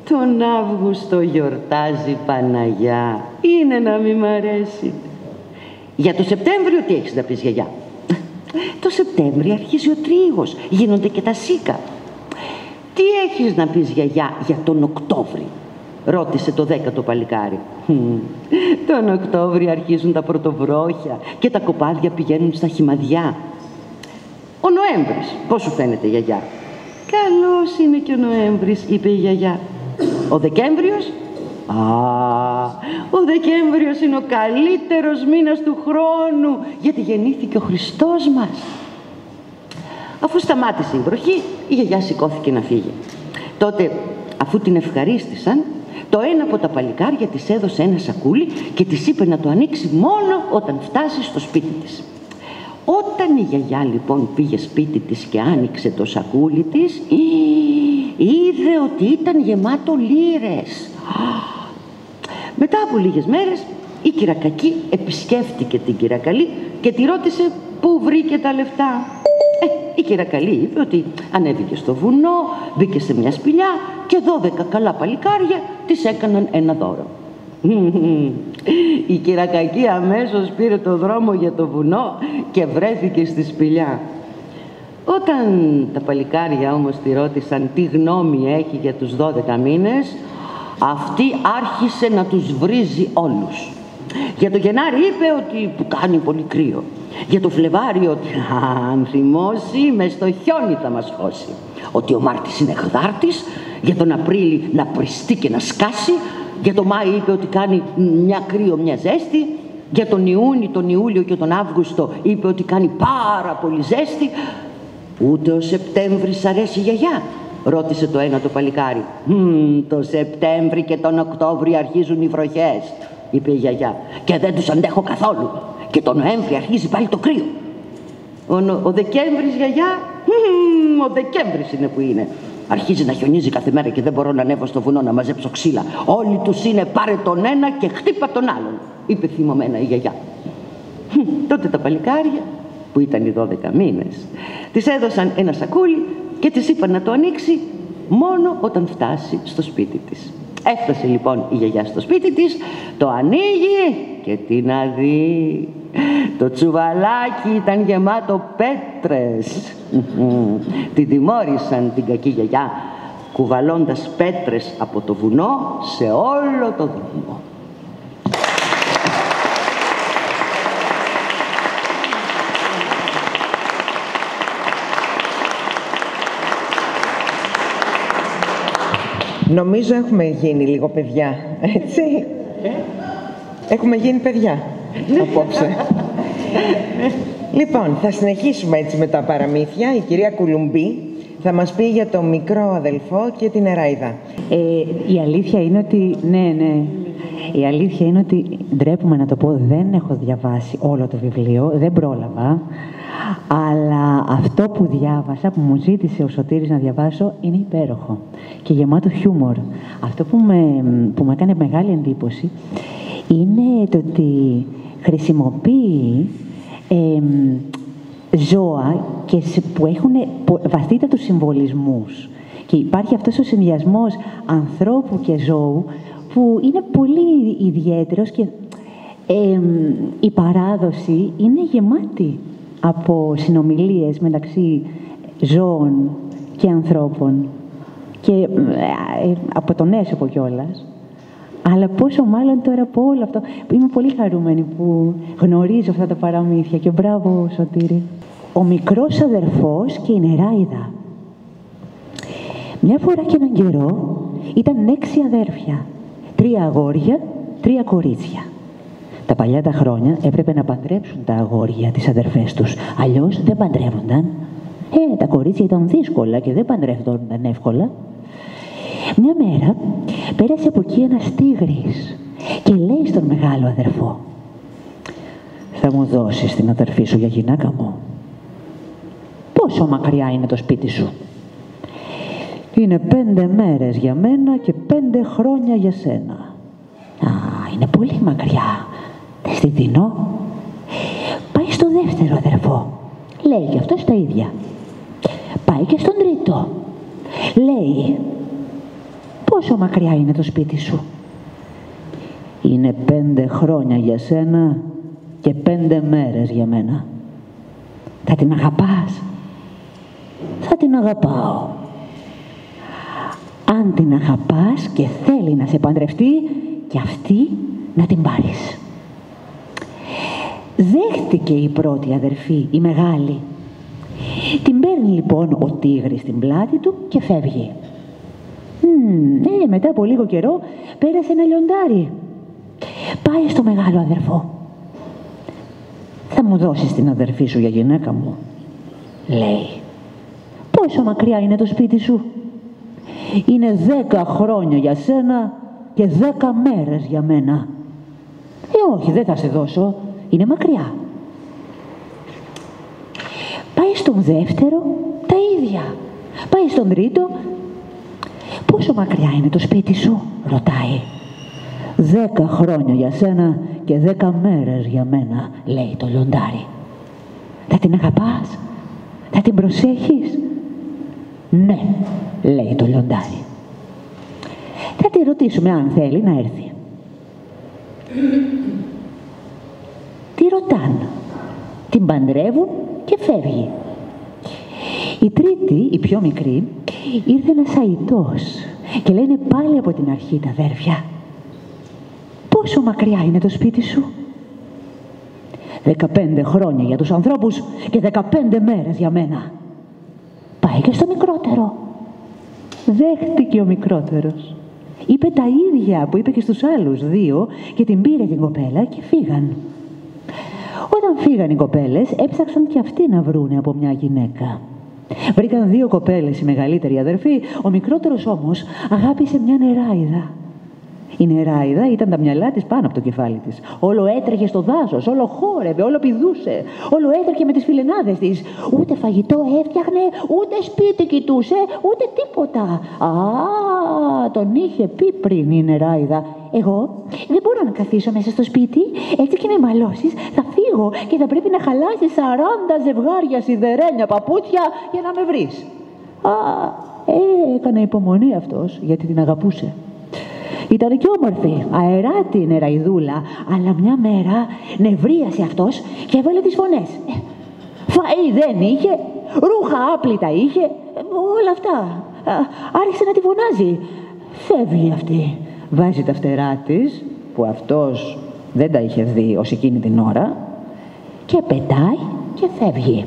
«Τον Αύγουστο γιορτάζει Παναγιά. Είναι να μη μ' αρέσει». «Για το Σεπτέμβριο τι έχεις να πεις, γιαγιά?» «Το Σεπτέμβριο αρχίζει ο τρίγος, γίνονται και τα σίκα». «Τι έχεις να πεις, γιαγιά, για τον Οκτώβρη?» ρώτησε το 10ο παλικάρι. «Τον Οκτώβρη αρχίζουν τα πρωτοβρόχια και τα κοπάδια πηγαίνουν στα χυμαδιά». «Ο Νοέμβρης, πώς σου φαίνεται, γιαγιά?» «Καλός είναι και ο Νοέμβρης», είπε η γιαγιά. «Ο Δεκέμβριος?» «Ο Δεκέμβριος είναι ο καλύτερος μήνας του χρόνου, γιατί γεννήθηκε ο Χριστός μας». Αφού σταμάτησε η βροχή, η γιαγιά σηκώθηκε να φύγει. Τότε, αφού την ευχαρίστησαν, το ένα από τα παλικάρια της έδωσε ένα σακούλι και της είπε να το ανοίξει μόνο όταν φτάσει στο σπίτι της. Όταν η γιαγιά λοιπόν πήγε σπίτι της και άνοιξε το σακούλι της, είδε ότι ήταν γεμάτο λίρες. Μετά από λίγες μέρες, η Κυρακακή επισκέφτηκε την Κυρακαλή και τη ρώτησε πού βρήκε τα λεφτά. Η Κυρακαλή είπε ότι ανέβηκε στο βουνό, μπήκε σε μια σπηλιά και 12 καλά παλικάρια της έκαναν ένα δώρο. Η Κυρακακή αμέσως πήρε το δρόμο για το βουνό και βρέθηκε στη σπηλιά. Όταν τα παλικάρια όμως τη ρώτησαν τι γνώμη έχει για τους 12 μήνες, αυτή άρχισε να τους βρίζει όλους. Για το Γενάρη είπε ότι κάνει πολύ κρύο. Για το Φλεβάρι ότι αν θυμώσει μες στο χιόνι θα μας χώσει. Ότι ο Μάρτης είναι γδάρτης. Για τον Απρίλη να πριστεί και να σκάσει. Για το Μάη είπε ότι κάνει μια κρύο μια ζέστη. Για τον Ιούνι, τον Ιούλιο και τον Αύγουστο είπε ότι κάνει πάρα πολύ ζέστη. Ούτε ο Σεπτέμβρης αρέσει, γιαγιά? Ρώτησε το ένα το παλικάρι. Το Σεπτέμβρη και τον Οκτώβρη αρχίζουν οι βροχές, είπε η γιαγιά, και δεν τους αντέχω καθόλου. Και τον Νοέμβρη αρχίζει πάλι το κρύο. Ο Δεκέμβρης, γιαγιά? Ο Δεκέμβρης είναι που είναι. Αρχίζει να χιονίζει κάθε μέρα και δεν μπορώ να ανέβω στο βουνό να μαζέψω ξύλα. Όλοι τους είναι πάρε τον ένα και χτύπα τον άλλον, είπε θυμωμένα η γιαγιά. Τότε τα παλικάρια, που ήταν οι 12 μήνες, της έδωσαν ένα σακούλι και της είπαν να το ανοίξει μόνο όταν φτάσει στο σπίτι της. Έφτασε λοιπόν η γιαγιά στο σπίτι της, το ανοίγει και τι να δει. Το τσουβαλάκι ήταν γεμάτο πέτρες. Την τιμώρησαν την κακή γιαγιά, κουβαλώντας πέτρες από το βουνό σε όλο το δρόμο. Νομίζω έχουμε γίνει λίγο παιδιά, έτσι. Έχουμε γίνει παιδιά απόψε. Λοιπόν, θα συνεχίσουμε έτσι με τα παραμύθια. Η κυρία Κουλουμπή θα μας πει για το μικρό αδελφό και την Νεράιδα. Η αλήθεια είναι ότι... Ναι. Η αλήθεια είναι ότι, ντρέπομαι να το πω, δεν έχω διαβάσει όλο το βιβλίο, δεν πρόλαβα. Αλλά αυτό που διάβασα, που μου ζήτησε ο Σωτήρης να διαβάσω, είναι υπέροχο και γεμάτο χιούμορ. Αυτό που μου έκανε μεγάλη εντύπωση είναι το ότι χρησιμοποιεί ζώα που έχουν βαθύτατους συμβολισμούς. Και υπάρχει αυτός ο συνδυασμός ανθρώπου και ζώου που είναι πολύ ιδιαίτερος και η παράδοση είναι γεμάτη από συνομιλίες μεταξύ ζώων και ανθρώπων και από τον έσωπο κιόλας. Αλλά πόσο μάλλον τώρα από όλο αυτό. Είμαι πολύ χαρούμενη που γνωρίζω αυτά τα παραμύθια και μπράβο Σωτήρη. Ο μικρός αδερφός και η Νεράιδα. Μια φορά και έναν καιρό ήταν 6 αδέρφια. 3 αγόρια, 3 κορίτσια. Τα παλιά τα χρόνια έπρεπε να παντρέψουν τα αγόρια τις αδερφές τους. Αλλιώς δεν παντρεύονταν. Τα κορίτσια ήταν δύσκολα και δεν παντρεύονταν εύκολα. Μια μέρα πέρασε από εκεί ένας τίγρης και λέει στον μεγάλο αδερφό: «Θα μου δώσεις την αδερφή σου για γυναίκα μου?» «Πόσο μακριά είναι το σπίτι σου?» «Είναι 5 μέρες για μένα και 5 χρόνια για σένα». «Α, είναι πολύ μακριά. Δεν στη δίνω». Πάει στο δεύτερο αδερφό. Λέει και αυτός τα ίδια. Πάει και στον τρίτο. Λέει: «Πόσο μακριά είναι το σπίτι σου?» «Είναι 5 χρόνια για σένα και 5 μέρες για μένα». «Θα την αγαπάς?» «Θα την αγαπάω». «Αν την αγαπάς και θέλει να σε παντρευτεί, και αυτή να την πάρεις». Δέχτηκε η πρώτη αδερφή, η μεγάλη. Την παίρνει λοιπόν ο τίγρης στην πλάτη του και φεύγει. Μετά από λίγο καιρό πέρασε ένα λιοντάρι. Πάει στο μεγάλο αδερφό. «Θα μου δώσεις την αδερφή σου για γυναίκα μου?» Λέει. «Πόσο μακριά είναι το σπίτι σου?» «Είναι 10 χρόνια για σένα και 10 μέρες για μένα». Όχι, δεν θα σε δώσω. Είναι μακριά». Πάει στον δεύτερο, τα ίδια. Πάει στον τρίτο. «Πόσο μακριά είναι το σπίτι σου?» ρωτάει. 10 χρόνια για σένα και 10 μέρες για μένα, λέει το λιοντάρι. «Θα την αγαπάς? Θα την προσέχεις?» «Ναι», λέει το λιοντάρι. «Θα τη ρωτήσουμε αν θέλει να έρθει». Τη ρωτάνε. Την παντρεύουν και φεύγει. Η τρίτη, η πιο μικρή, ήρθε ένας αητός και λένε πάλι από την αρχή τα αδέρφια. «Πόσο μακριά είναι το σπίτι σου?» 15 χρόνια για τους ανθρώπους και 15 μέρες για μένα. Πάει και στο μικρότερο. Δέχτηκε ο μικρότερος. Είπε τα ίδια που είπε και στους άλλους 2 και την πήρε την κοπέλα και φύγαν. Όταν φύγαν οι κοπέλες, έψαξαν και αυτοί να βρούνε από μια γυναίκα. Βρήκαν 2 κοπέλες, η μεγαλύτερη αδερφή, ο μικρότερος όμως αγάπησε μια νεράιδα. Η νεράιδα ήταν τα μυαλά της πάνω από το κεφάλι της. Όλο έτρεχε στο δάσος, όλο χόρευε, όλο πηδούσε, όλο έτρεχε με τις φιλενάδες της. Ούτε φαγητό έφτιαχνε, ούτε σπίτι κοιτούσε, ούτε τίποτα. Τον είχε πει πριν η νεράιδα. «Εγώ δεν μπορώ να καθίσω μέσα στο σπίτι, έτσι και με μαλώσεις θα φύγω και θα πρέπει να χαλάσεις 40 ζευγάρια σιδερένια παπούτσια για να με βρεις». Έκανε υπομονή αυτός, γιατί την αγαπούσε. Ήταν και όμορφη, αεράτη η νεραϊδούλα, αλλά μια μέρα νευρίασε αυτός και έβαλε τις φωνές. Φαΐ δεν είχε, ρούχα άπλυτα είχε, όλα αυτά. Άρχισε να τη φωνάζει. Φεύγει αυτή. Βάζει τα φτερά της, που αυτός δεν τα είχε δει ως εκείνη την ώρα, και πετάει και φεύγει.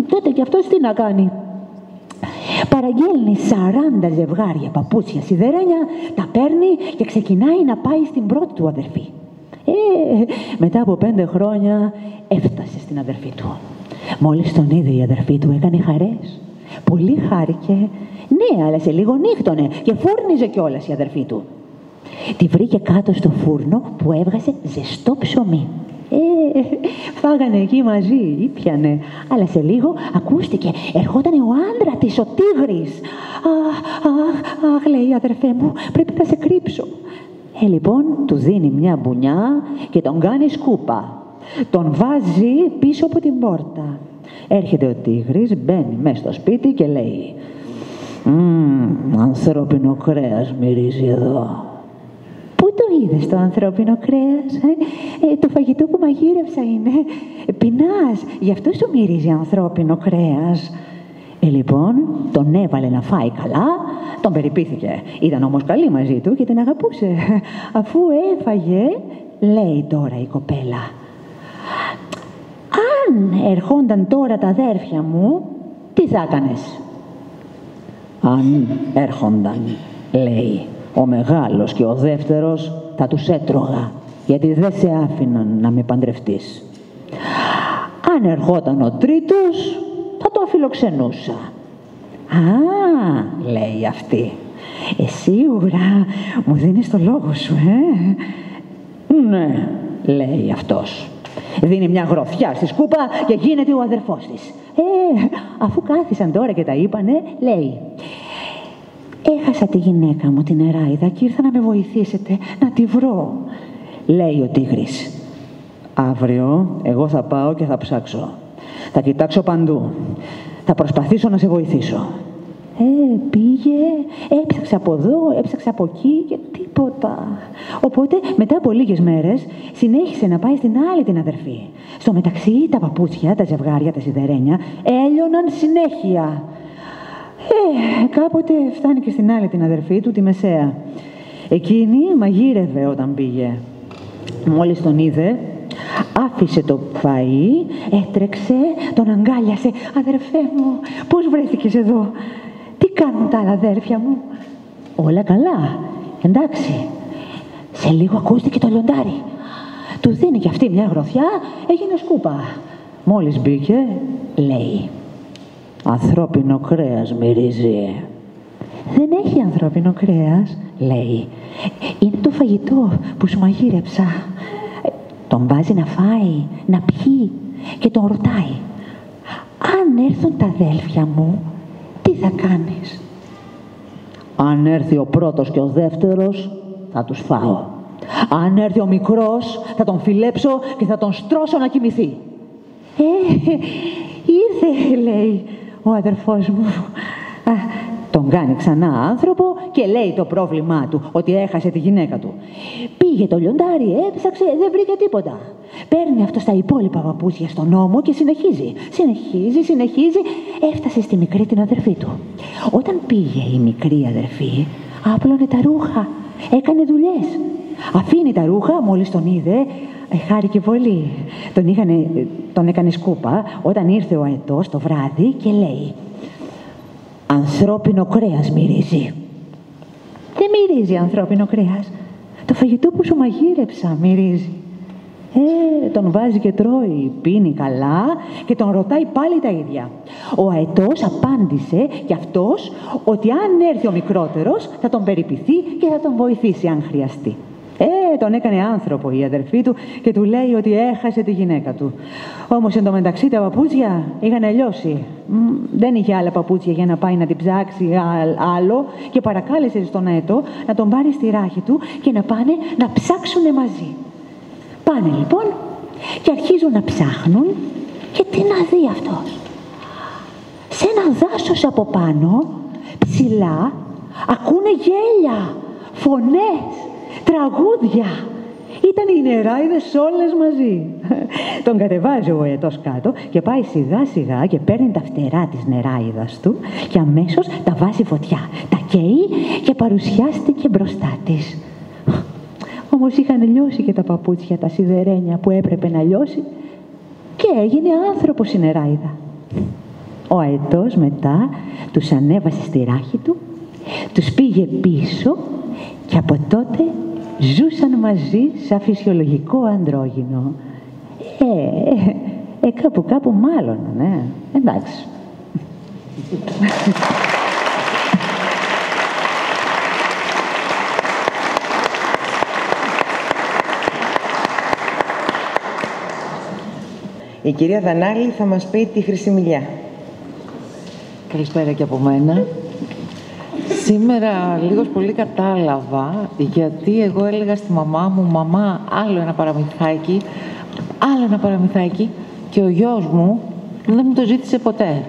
Τότε κι αυτός τι να κάνει? Παραγγέλνει 40 ζευγάρια παπούτσια σιδερένια, τα παίρνει και ξεκινάει να πάει στην πρώτη του αδερφή. Μετά από 5 χρόνια έφτασε στην αδερφή του. Μόλις τον είδε η αδερφή του έκανε χαρές. Πολύ χάρηκε. Ναι, αλλά σε λίγο νύχτωνε και φούρνιζε κιόλας η αδερφή του. Τη βρήκε κάτω στο φούρνο που έβγαζε ζεστό ψωμί. Φάγανε εκεί μαζί, ήπιανε. Αλλά σε λίγο ακούστηκε, ερχότανε ο άντρα της, ο τίγρης. Αχ, λέει, αδερφέ μου, πρέπει να σε κρύψω. Λοιπόν, του δίνει μια μπουνιά και τον κάνει σκούπα. Τον βάζει πίσω από την πόρτα. Έρχεται ο τίγρης, μπαίνει μέσα στο σπίτι και λέει «Ανθρώπινο κρέας μυρίζει εδώ». Πού το είδες το ανθρώπινο κρέας? Το φαγητό που μαγείρευσα είναι. Πεινάς, γι' αυτό σου μυρίζει ανθρώπινο κρέας. Λοιπόν, τον έβαλε να φάει καλά, τον περιποιήθηκε. Ήταν όμως καλή μαζί του και την αγαπούσε. Αφού έφαγε, λέει τώρα η κοπέλα, αν ερχόνταν τώρα τα αδέρφια μου, τι θα έκανες? Αν έρχονταν, λέει, ο μεγάλος και ο δεύτερος, θα τους έτρωγα, γιατί δεν σε άφηναν να με παντρευτείς. Αν ερχόταν ο τρίτος, θα τον φιλοξενούσα. Α, λέει αυτή, σίγουρα μου δίνεις το λόγο σου, Ναι, λέει αυτός. Δίνει μια γροθιά στη σκούπα και γίνεται ο αδερφός της. Αφού κάθισαν τώρα και τα είπανε, λέει, έχασα τη γυναίκα μου την νεράιδα και ήρθα να με βοηθήσετε να τη βρω. Λέει ο τίγρης, αύριο εγώ θα πάω και θα ψάξω. Θα κοιτάξω παντού. Θα προσπαθήσω να σε βοηθήσω. Πήγε, έψαξε από εδώ, έψαξε από εκεί και τίποτα. Οπότε μετά από λίγες μέρες συνέχισε να πάει στην άλλη την αδερφή. Στο μεταξύ τα παπούτσια, τα ζευγάρια, τα σιδερένια έλειωναν συνέχεια. Κάποτε φτάνει και στην άλλη την αδερφή του, τη μεσαία. Εκείνη μαγείρευε όταν πήγε. Μόλις τον είδε, άφησε το φαΐ, έτρεξε, τον αγκάλιασε. Αδερφέ μου, πώς βρέθηκες εδώ? Τι κάνουν τα άλλα αδέρφια μου? Όλα καλά, εντάξει. Σε λίγο ακούστηκε το λιοντάρι. Του δίνει κι αυτή μια γροθιά, έγινε σκούπα. Μόλις μπήκε, λέει, ανθρώπινο κρέας μυρίζει. Δεν έχει ανθρώπινο κρέας, λέει. Είναι το φαγητό που σου μαγείρεψα. Τον βάζει να φάει, να πιει και τον ρωτάει, αν έρθουν τα αδέλφια μου, τι θα κάνεις? Αν έρθει ο πρώτος και ο δεύτερος, θα τους φάω. Αν έρθει ο μικρός, θα τον φιλέψω και θα τον στρώσω να κοιμηθεί. Ήρθε, λέει ο αδερφός μου. Τον κάνει ξανά άνθρωπο και λέει το πρόβλημά του, ότι έχασε τη γυναίκα του. Πήγε το λιοντάρι, έψαξε, δεν βρήκε τίποτα. Παίρνει αυτό τα υπόλοιπα παπούτσια στον ώμο και συνεχίζει, έφτασε στη μικρή την αδερφή του. Όταν πήγε η μικρή αδερφή, άπλωνε τα ρούχα, έκανε δουλειές. Αφήνει τα ρούχα, μόλις τον είδε, χάρηκε πολύ. Τον έκανε σκούπα όταν ήρθε ο αετός το βράδυ και λέει, ανθρώπινο κρέας μυρίζει. Δεν μυρίζει ανθρώπινο κρέας. Το φαγητό που σου μαγείρεψα μυρίζει. Τον βάζει και τρώει, πίνει καλά και τον ρωτάει πάλι τα ίδια. Ο αετός απάντησε κι αυτός ότι αν έρθει ο μικρότερος θα τον περιποιηθεί και θα τον βοηθήσει αν χρειαστεί. Τον έκανε άνθρωπο η αδερφή του και του λέει ότι έχασε τη γυναίκα του. Όμως εντωμεταξύ τα παπούτσια είχαν λιώσει. Δεν είχε άλλα παπούτσια για να πάει να την ψάξει άλλο και παρακάλεσε στον αετό να τον πάρει στη ράχη του και να πάνε να ψάξουνε μαζί. Πάνε λοιπόν και αρχίζουν να ψάχνουν και τι να δει αυτός? Σε ένα δάσος από πάνω, ψηλά, ακούνε γέλια, φωνές, τραγούδια. Ήταν οι νεράιδες όλες μαζί. Τον κατεβάζει ο αετός κάτω και πάει σιγά σιγά και παίρνει τα φτερά της νεράιδας του και αμέσως τα βάζει φωτιά. Τα καίει και παρουσιάστηκε μπροστά της. Όμως είχαν λιώσει και τα παπούτσια, τα σιδερένια που έπρεπε να λιώσει και έγινε άνθρωπος η νεράιδα. Ο αετός μετά τους ανέβασε στη ράχη του, τους πήγε πίσω και από τότε ζούσαν μαζί σαν φυσιολογικό ανδρόγυνο. Κάπου μάλλον, ναι. Εντάξει. Η κυρία Δανάλη θα μας πει τη Χρυσή Μιλιά. Καλησπέρα και από μένα. Σήμερα λίγος πολύ κατάλαβα γιατί εγώ έλεγα στη μαμά μου «Μαμά, άλλο ένα παραμυθάκι, άλλο ένα παραμυθάκι» και ο γιος μου δεν μου το ζήτησε ποτέ.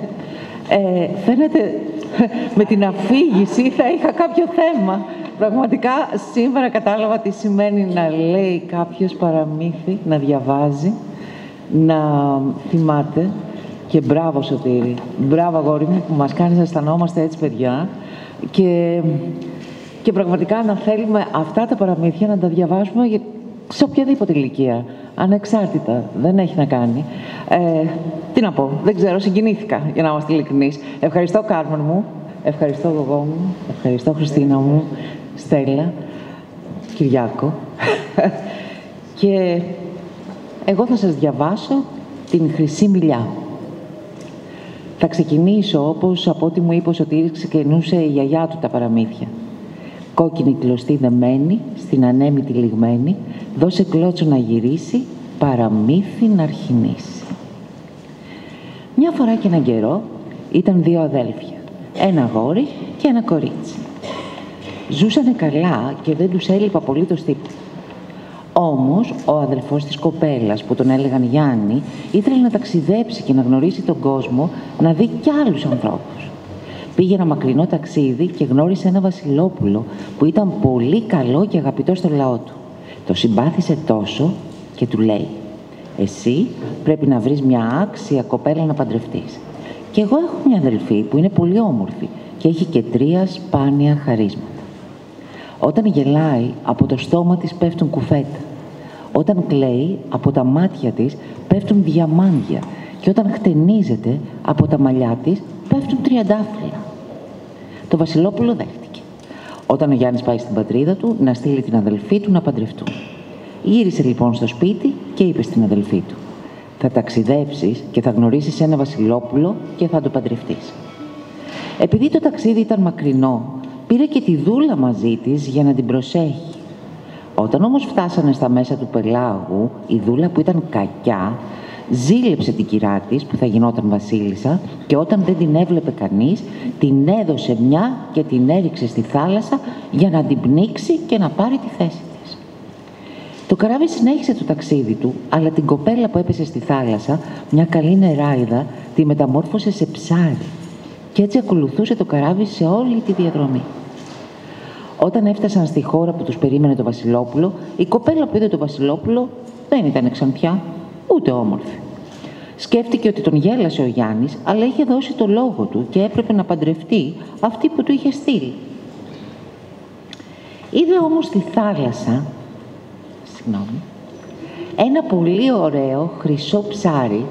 Φαίνεται με την αφήγηση θα είχα κάποιο θέμα. Πραγματικά σήμερα κατάλαβα τι σημαίνει να λέει κάποιος παραμύθι, να διαβάζει, να θυμάται. Και μπράβο Σωτήρη, μπράβο αγόρι μου που μας κάνεις να αισθανόμαστε έτσι παιδιά και πραγματικά να θέλουμε αυτά τα παραμύθια να τα διαβάσουμε σε οποιαδήποτε ηλικία, ανεξάρτητα, δεν έχει να κάνει. Τι να πω, δεν ξέρω, συγκινήθηκα για να είμαστε ειλικρινείς. Ευχαριστώ Κάρμεν μου, ευχαριστώ Γογό μου, ευχαριστώ Χριστίνα μου, Στέλλα, Κυριάκο και εγώ θα σας διαβάσω την Χρυσή Μιλιά. Θα ξεκινήσω όπως από ό,τι μου είπε ο Σωτήρης ξεκινούσε η γιαγιά του τα παραμύθια. Κόκκινη κλωστή δεμένη, στην ανέμη τυλιγμένη, δώσε κλώτσο να γυρίσει, παραμύθι να αρχινήσει. Μια φορά και έναν καιρό ήταν δύο αδέλφια, ένα αγόρι και ένα κορίτσι. Ζούσανε καλά και δεν τους έλειπε απολύτως τίποτα. Όμως, ο αδελφός της κοπέλας, που τον έλεγαν Γιάννη, ήθελε να ταξιδέψει και να γνωρίσει τον κόσμο, να δει κι άλλους ανθρώπους. Πήγε ένα μακρινό ταξίδι και γνώρισε ένα βασιλόπουλο που ήταν πολύ καλό και αγαπητό στο λαό του. Το συμπάθησε τόσο και του λέει «Εσύ πρέπει να βρεις μια άξια κοπέλα να παντρευτείς. Και εγώ έχω μια αδελφή που είναι πολύ όμορφη και έχει και 3 σπάνια χαρίσματα. Όταν γελάει, από το στόμα της πέφτουν κουφέτα. Όταν κλαίει, από τα μάτια της πέφτουν διαμάντια. Και όταν χτενίζεται, από τα μαλλιά της πέφτουν τριαντάφυλλα». Το βασιλόπουλο δέχτηκε. Όταν ο Γιάννης πάει στην πατρίδα του, να στείλει την αδελφή του να παντρευτούν. Γύρισε λοιπόν στο σπίτι και είπε στην αδελφή του «Θα ταξιδέψεις και θα γνωρίσεις ένα βασιλόπουλο και θα το παντρευτείς». Επειδή το ταξίδι ήταν μακρινό, πήρε και τη δούλα μαζί της για να την προσέχει. Όταν όμως φτάσανε στα μέσα του πελάγου, η δούλα που ήταν κακιά ζήλεψε την κυρά της που θα γινόταν βασίλισσα και όταν δεν την έβλεπε κανείς, την έδωσε μια και την έριξε στη θάλασσα για να την πνίξει και να πάρει τη θέση της. Το καράβι συνέχισε το ταξίδι του, αλλά την κοπέλα που έπεσε στη θάλασσα, μια καλή νεράιδα, τη μεταμόρφωσε σε ψάρι και έτσι ακολουθούσε το καράβι σε όλη τη διαδρομή. Όταν έφτασαν στη χώρα που τους περίμενε το βασιλόπουλο, η κοπέλα που είδε το βασιλόπουλο δεν ήταν ξανθιά, ούτε όμορφη. Σκέφτηκε ότι τον γέλασε ο Γιάννης, αλλά είχε δώσει το λόγο του και έπρεπε να παντρευτεί αυτή που του είχε στείλει. Είδε όμως στη θάλασσα, ένα πολύ ωραίο χρυσό ψάρι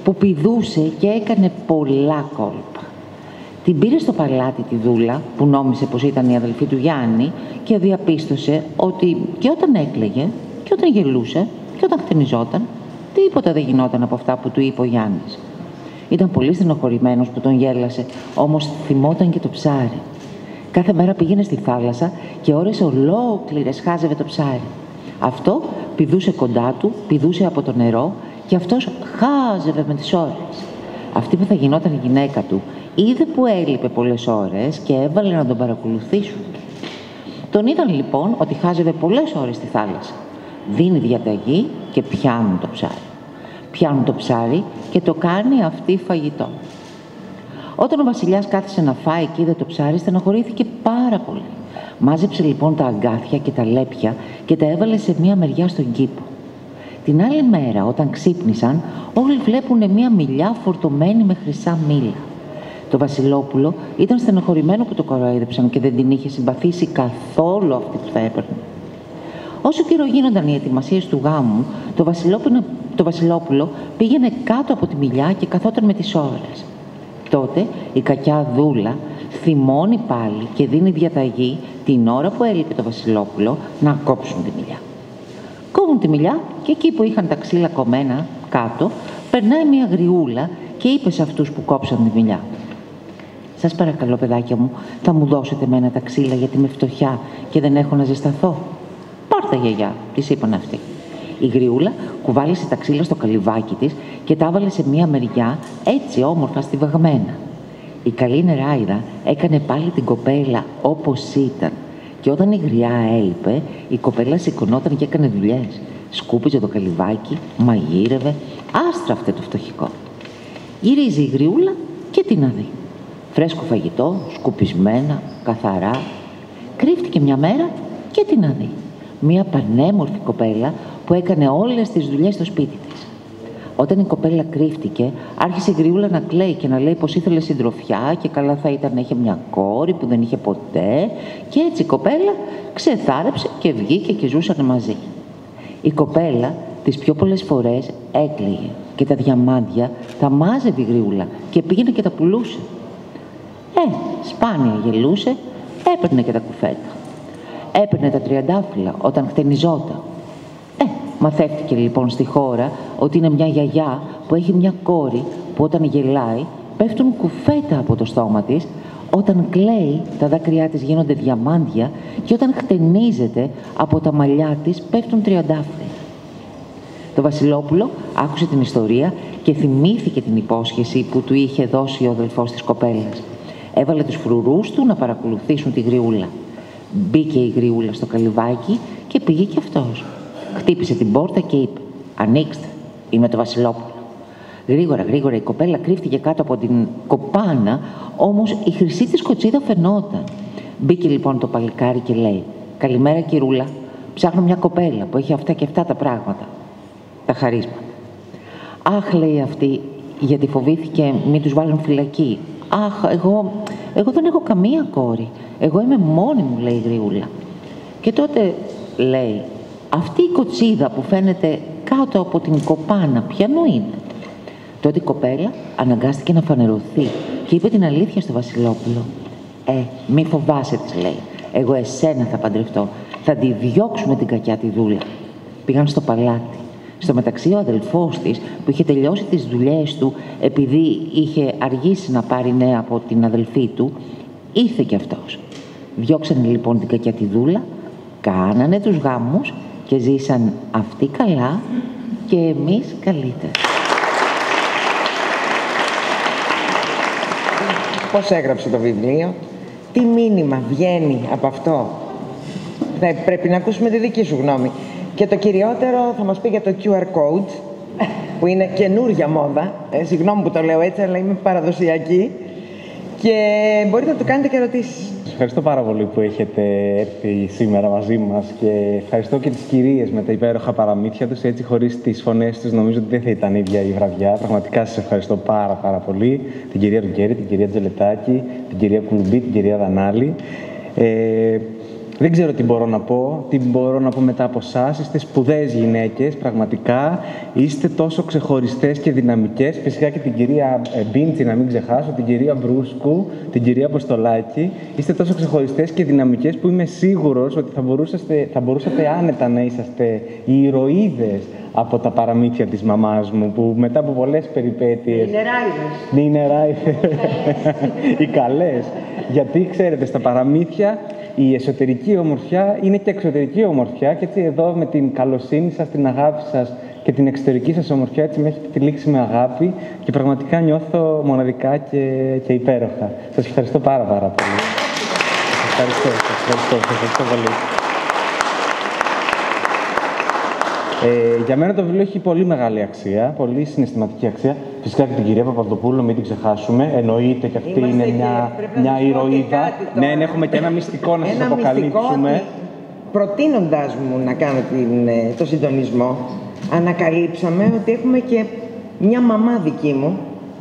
που πηδούσε και έκανε πολλά κόλπα. Την πήρε στο παλάτι τη δούλα, που νόμισε πως ήταν η αδελφή του Γιάννη και διαπίστωσε ότι και όταν έκλαιγε, και όταν γελούσε, και όταν χτενιζόταν, τίποτα δεν γινόταν από αυτά που του είπε ο Γιάννης. Ήταν πολύ στενοχωρημένος που τον γέλασε, όμως θυμόταν και το ψάρι. Κάθε μέρα πήγαινε στη θάλασσα και ώρες ολόκληρες χάζευε το ψάρι. Αυτό πηδούσε κοντά του, πηδούσε από το νερό και αυτός χάζευε με τις ώρες. Αυτή που θα γινόταν η γυναίκα του είδε που έλειπε πολλές ώρες και έβαλε να τον παρακολουθήσουν. Τον είδαν λοιπόν ότι χάζευε πολλές ώρες στη θάλασσα. Δίνει διαταγή και πιάνουν το ψάρι. Πιάνουν το ψάρι και το κάνει αυτή φαγητό. Όταν ο βασιλιάς κάθισε να φάει και είδε το ψάρι, στενοχωρήθηκε πάρα πολύ. Μάζεψε λοιπόν τα αγκάθια και τα λέπια και τα έβαλε σε μία μεριά στον κήπο. Την άλλη μέρα, όταν ξύπνησαν, όλοι βλέπουν μία μιλιά φορτωμένη με χρυσά μήλα. Το βασιλόπουλο ήταν στενοχωρημένο που το κοροϊδέψαν και δεν την είχε συμπαθήσει καθόλου αυτή που θα έπαιρνε. Όσο καιρό γίνονταν οι ετοιμασίες του γάμου, το βασιλόπουλο πήγαινε κάτω από τη μιλιά και καθόταν με τις ώρες. Τότε η κακιά δούλα θυμώνει πάλι και δίνει διαταγή την ώρα που έλειπε το Βασιλόπουλο να κόψουν τη μιλιά. Κόβουν τη μιλιά και εκεί που είχαν τα ξύλα κομμένα κάτω, περνάει μια γριούλα και είπε σε αυτούς που κόψαν τη μιλιά: «Σας παρακαλώ, παιδάκια μου, θα μου δώσετε εμένα τα ξύλα γιατί είμαι φτωχιά και δεν έχω να ζεσταθώ?» «Πάρτα, γιαγιά», της είπαν αυτοί. Η γριούλα κουβάλισε τα ξύλα στο καλυβάκι της και τα έβαλε σε μία μεριά, έτσι όμορφα στιβαγμένα. Η καλή νεράιδα έκανε πάλι την κοπέλα όπως ήταν, και όταν η γριά έλειπε, η κοπέλα σηκωνόταν και έκανε δουλειές. Σκούπιζε το καλυβάκι, μαγείρευε, άστραφτε το φτωχικό. Γυρίζει η γριούλα και τι να δει. Φρέσκο φαγητό, σκουπισμένα, καθαρά. Κρύφτηκε μια μέρα και τι να δει. Μια πανέμορφη κοπέλα που έκανε όλες τις δουλειές στο σπίτι της. Όταν η κοπέλα κρύφτηκε, άρχισε η γριούλα να κλαίει και να λέει πως ήθελε συντροφιά και καλά θα ήταν να είχε μια κόρη που δεν είχε ποτέ, και έτσι η κοπέλα ξεθάρεψε και βγήκε και ζούσαν μαζί. Η κοπέλα τις πιο πολλές φορές έκλαιγε και τα διαμάντια τα μάζευε η γριούλα και πήγαινε και τα πουλούσε. Σπάνια γελούσε, έπαιρνε και τα κουφέτα. Έπαιρνε τα τριαντάφυλλα όταν χτενιζόταν. Μαθεύτηκε λοιπόν στη χώρα ότι είναι μια γιαγιά που έχει μια κόρη που όταν γελάει πέφτουν κουφέτα από το στόμα της, όταν κλαίει τα δάκρυά της γίνονται διαμάντια και όταν χτενίζεται από τα μαλλιά της πέφτουν τριαντάφυλλα. Το Βασιλόπουλο άκουσε την ιστορία και θυμήθηκε την υπόσχεση που του είχε δώσει ο αδελφός της κοπέλας. Έβαλε τους φρουρούς του να παρακολουθήσουν τη γριούλα. Μπήκε η γριούλα στο καλυβάκι και πήγε κι αυτός. Χτύπησε την πόρτα και είπε: «Ανοίξτε, είμαι το Βασιλόπουλο». Γρήγορα, γρήγορα η κοπέλα κρύφτηκε κάτω από την κοπάνα, όμως η χρυσή της κοτσίδα φαινόταν. Μπήκε λοιπόν το παλικάρι και λέει: «Καλημέρα, κυρούλα. Ψάχνω μια κοπέλα που έχει αυτά και αυτά τα πράγματα. Τα χαρίσματα». «Αχ», λέει αυτή, γιατί φοβήθηκε μην τους βάλουν φυλακή. «Αχ, εγώ δεν έχω καμία κόρη. Εγώ είμαι μόνη μου», λέει η γριούλα. Και τότε λέει: «Αυτή η κοτσίδα που φαίνεται κάτω από την κοπάνα, ποιανού είναι?» Τότε η κοπέλα αναγκάστηκε να φανερωθεί και είπε την αλήθεια στο Βασιλόπουλο. «Μη φοβάσαι», της λέει, «εγώ εσένα θα παντρευτώ. Θα τη διώξουμε την κακιά τη δούλα». Πήγαν στο παλάτι. Στο μεταξύ ο αδελφός της που είχε τελειώσει τις δουλειές του επειδή είχε αργήσει να πάρει νέα από την αδελφή του, ήρθε κι αυτός. Διώξανε λοιπόν την κακιά τη δούλα, κάνανε τους γάμους και ζήσαν αυτοί καλά και εμείς καλύτερα. Πώς έγραψε το βιβλίο, τι μήνυμα βγαίνει από αυτό? Πρέπει να ακούσουμε τη δική σου γνώμη. Και το κυριότερο θα μας πει για το QR code, που είναι καινούρια μόδα. Συγγνώμη που το λέω έτσι, αλλά είμαι παραδοσιακή. Και μπορείτε να του κάνετε και ερωτήσεις. Ευχαριστώ πάρα πολύ που έχετε έρθει σήμερα μαζί μας και ευχαριστώ και τις κυρίες με τα υπέροχα παραμύθια τους. Έτσι, χωρίς τις φωνές τους, νομίζω ότι δεν θα ήταν ίδια η βραδιά. Πραγματικά σας ευχαριστώ πάρα πολύ. Την κυρία Ρουγκέρη, την κυρία Τζελετάκη, την κυρία Κουλουμπή, την κυρία Δανάλη. Δεν ξέρω τι μπορώ να πω. Τι μπορώ να πω μετά από εσάς? Είστε σπουδαίες γυναίκες, πραγματικά. Είστε τόσο ξεχωριστές και δυναμικές. Φυσικά και την κυρία Μπίντσι, να μην ξεχάσω, την κυρία Μπρούσκου, την κυρία Αποστολάκη. Είστε τόσο ξεχωριστές και δυναμικές που είμαι σίγουρος ότι θα μπορούσατε άνετα να είσαστε οι ηρωίδες από τα παραμύθια της μαμάς μου, που μετά από πολλές περιπέτειες... Οι νεράιδες. Οι καλές. Γιατί, ξέρετε, στα παραμύθια η εσωτερική ομορφιά είναι και εξωτερική ομορφιά, και έτσι εδώ με την καλοσύνη σας, την αγάπη σας και την εξωτερική σας ομορφιά, έτσι με έχετε τυλίξει με αγάπη και πραγματικά νιώθω μοναδικά και υπέροχα. Σας ευχαριστώ πάρα πολύ. Σας ευχαριστώ πολύ. Για μένα το βιβλίο έχει πολύ μεγάλη αξία, πολύ συναισθηματική αξία. Φυσικά και την κυρία Παπαδοπούλου, μην την ξεχάσουμε. Εννοείται και αυτή είναι μια ηρωίδα. Ναι, έχουμε και ένα μυστικό να σας αποκαλύψουμε. Προτείνοντάς μου να κάνω το συντονισμό, ανακαλύψαμε ότι έχουμε και μια μαμά δική μου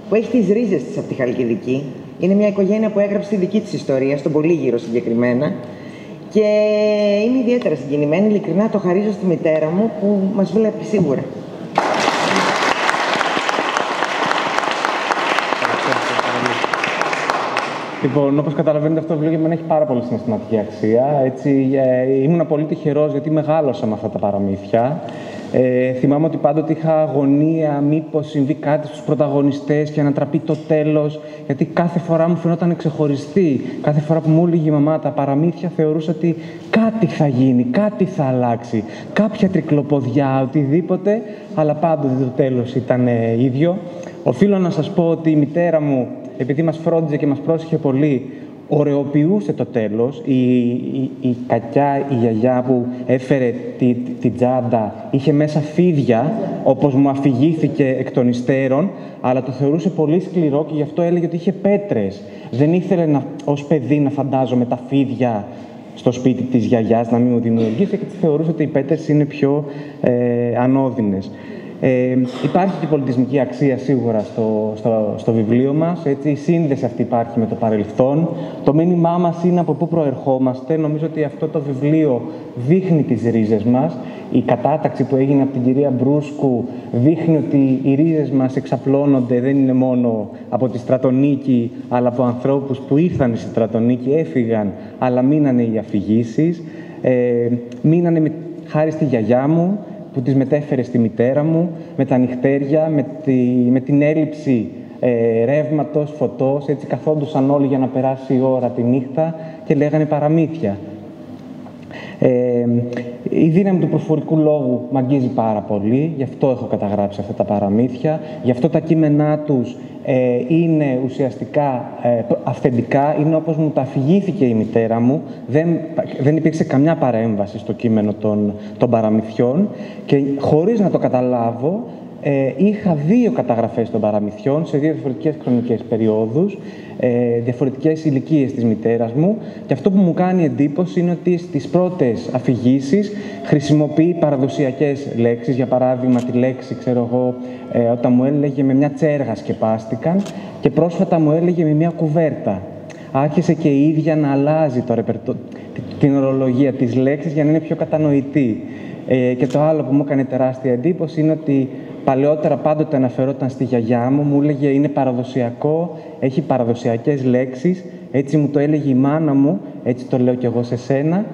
που έχει τις ρίζες της από τη Χαλκιδική. Είναι μια οικογένεια που έγραψε τη δική της ιστορία, στον Πολύγυρο συγκεκριμένα. Και είμαι ιδιαίτερα συγκινημένη, ειλικρινά το χαρίζω στη μητέρα μου που μας βλέπει σίγουρα. Λοιπόν, όπως καταλαβαίνετε, αυτό το βιβλίο για μένα έχει πάρα πολύ συναισθηματική αξία. Έτσι, ήμουν πολύ τυχερός γιατί μεγάλωσα με αυτά τα παραμύθια. Θυμάμαι ότι πάντοτε είχα αγωνία μήπως συμβεί κάτι στους πρωταγωνιστές και ανατραπεί το τέλος, γιατί κάθε φορά μου φαινόταν ξεχωριστή. Κάθε φορά που μου έλεγε η μαμά τα παραμύθια, θεωρούσα ότι κάτι θα γίνει, κάτι θα αλλάξει, κάποια τρικλοποδιά, οτιδήποτε, αλλά πάντοτε το τέλος ήταν ίδιο. Οφείλω να σας πω ότι η μητέρα μου, επειδή μας φρόντιζε και μας πρόσεχε πολύ, ωρεοποιούσε το τέλος. Η κακιά, η γιαγιά που έφερε την τσάντα, είχε μέσα φίδια, όπως μου αφηγήθηκε εκ των υστέρων, αλλά το θεωρούσε πολύ σκληρό και γι' αυτό έλεγε ότι είχε πέτρες. Δεν ήθελε ως παιδί να φαντάζομαι τα φίδια στο σπίτι της γιαγιάς, να μην μου δημιουργήσει, και θεωρούσε ότι οι πέτρες είναι πιο ανώδυνες. Υπάρχει και πολιτισμική αξία σίγουρα στο βιβλίο μας. Έτσι, η σύνδεση αυτή υπάρχει με το παρελθόν. Το μήνυμά μας είναι από πού προερχόμαστε. Νομίζω ότι αυτό το βιβλίο δείχνει τις ρίζες μας. Η κατάταξη που έγινε από την κυρία Μπρούσκου δείχνει ότι οι ρίζες μας εξαπλώνονται, δεν είναι μόνο από τη Στρατονίκη, αλλά από ανθρώπους που ήρθαν στη Στρατονίκη, έφυγαν, αλλά μείνανε οι αφηγήσεις. Μείνανε χάρη στη γιαγιά μου, που τις μετέφερε στη μητέρα μου, με τα νυχτέρια, με την έλλειψη ρεύματος, φωτός. Έτσι καθόντουσαν όλοι για να περάσει η ώρα τη νύχτα και λέγανε παραμύθια. Η δύναμη του προφορικού λόγου μ' αγγίζει πάρα πολύ, γι' αυτό έχω καταγράψει αυτά τα παραμύθια, γι' αυτό τα κείμενά τους είναι ουσιαστικά αυθεντικά, είναι όπως μου τα αφηγήθηκε η μητέρα μου, δεν υπήρξε καμιά παρέμβαση στο κείμενο των παραμυθιών και χωρίς να το καταλάβω είχα 2 καταγραφές των παραμυθιών σε 2 διαφορετικές χρονικές περιόδους, διαφορετικές ηλικίες της μητέρας μου, και αυτό που μου κάνει εντύπωση είναι ότι στις πρώτες αφηγήσεις χρησιμοποιεί παραδοσιακές λέξεις. Για παράδειγμα, τη λέξη, ξέρω εγώ, όταν μου έλεγε με μια τσέργα σκεπάστηκαν, και πρόσφατα μου έλεγε με μια κουβέρτα. Άρχισε και η ίδια να αλλάζει την ορολογία της λέξης για να είναι πιο κατανοητή. Και το άλλο που μου έκανε τεράστια εντύπωση είναι ότι παλαιότερα πάντοτε αναφερόταν στη γιαγιά μου, μου έλεγε είναι παραδοσιακό, έχει παραδοσιακές λέξεις, έτσι μου το έλεγε η μάνα μου, έτσι το λέω κι εγώ σε σένα,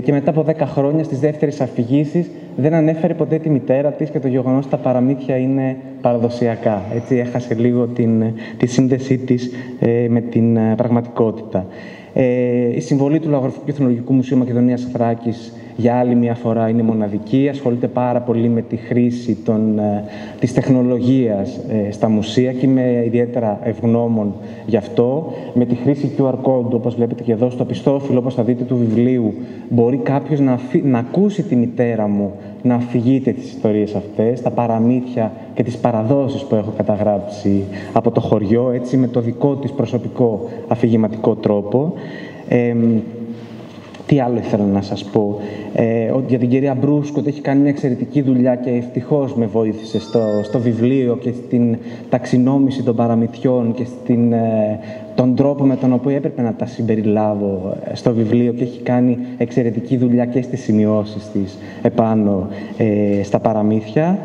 και μετά από 10 χρόνια στις δεύτερες αφηγήσεις δεν ανέφερε ποτέ τη μητέρα της και το γεγονός ότι τα παραμύθια είναι παραδοσιακά. Έτσι έχασε λίγο τη σύνδεσή της με την πραγματικότητα. Η συμβολή του Λογογραφικού και Εθνολογικού Μουσείου Μακεδονίας Θράκης για άλλη μια φορά είναι μοναδική. Ασχολείται πάρα πολύ με τη χρήση της τεχνολογίας στα μουσεία και είμαι ιδιαίτερα ευγνώμων γι' αυτό. Με τη χρήση QR code, όπως βλέπετε και εδώ στο πιστόφυλλο, όπως θα δείτε του βιβλίου, μπορεί κάποιος να ακούσει τη μητέρα μου να αφηγείται τις ιστορίες αυτές, τα παραμύθια και τις παραδόσεις που έχω καταγράψει από το χωριό, έτσι με το δικό της προσωπικό αφηγηματικό τρόπο. Τι άλλο ήθελα να σας πω, για την κυρία Μπρούσκου, ότι έχει κάνει μια εξαιρετική δουλειά και ευτυχώς με βοήθησε στο βιβλίο και στην ταξινόμηση των παραμυθιών και τον τρόπο με τον οποίο έπρεπε να τα συμπεριλάβω στο βιβλίο, και έχει κάνει εξαιρετική δουλειά και στις σημειώσεις της επάνω στα παραμύθια.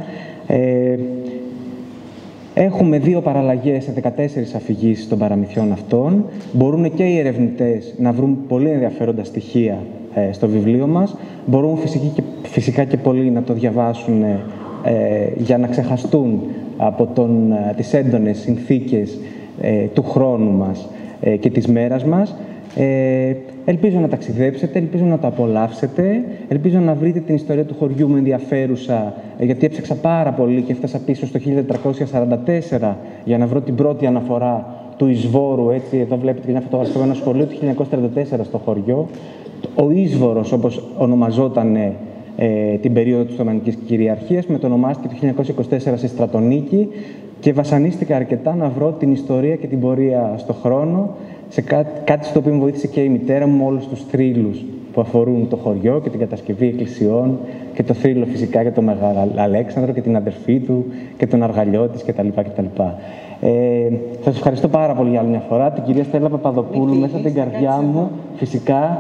Έχουμε 2 παραλλαγές σε 14 αφηγήσεις των παραμυθιών αυτών. Μπορούν και οι ερευνητές να βρουν πολύ ενδιαφέροντα στοιχεία στο βιβλίο μας. Μπορούν φυσικά και πολλοί να το διαβάσουν για να ξεχαστούν από τις έντονες συνθήκες του χρόνου μας και της μέρας μας. Ελπίζω να ταξιδέψετε, ελπίζω να το απολαύσετε, ελπίζω να βρείτε την ιστορία του χωριού μου ενδιαφέρουσα, γιατί έψαξα πάρα πολύ και έφτασα πίσω στο 1444 για να βρω την πρώτη αναφορά του Εισβόρου. Έτσι, εδώ βλέπετε και μια φωτογραφία από ένα σχολείο του 1934 στο χωριό. Ο Είσβορος, όπως ονομαζόταν την περίοδο της Οθωμανικής κυριαρχίας, μετονομάστηκε το 1924 στη Στρατονίκη και βασανίστηκα αρκετά να βρω την ιστορία και την πορεία στο χρόνο, σε κάτι στο οποίο μου βοήθησε και η μητέρα μου, όλους τους θρύλους που αφορούν το χωριό και την κατασκευή εκκλησιών και το θρύλο φυσικά για τον Μεγάλο Αλέξανδρο και την αδερφή του και τον αργαλιό της κτλ. Σας ευχαριστώ πάρα πολύ για άλλη μια φορά. Την κυρία Στέλλα Παπαδοπούλου μέσα από την καρδιά μου, φυσικά.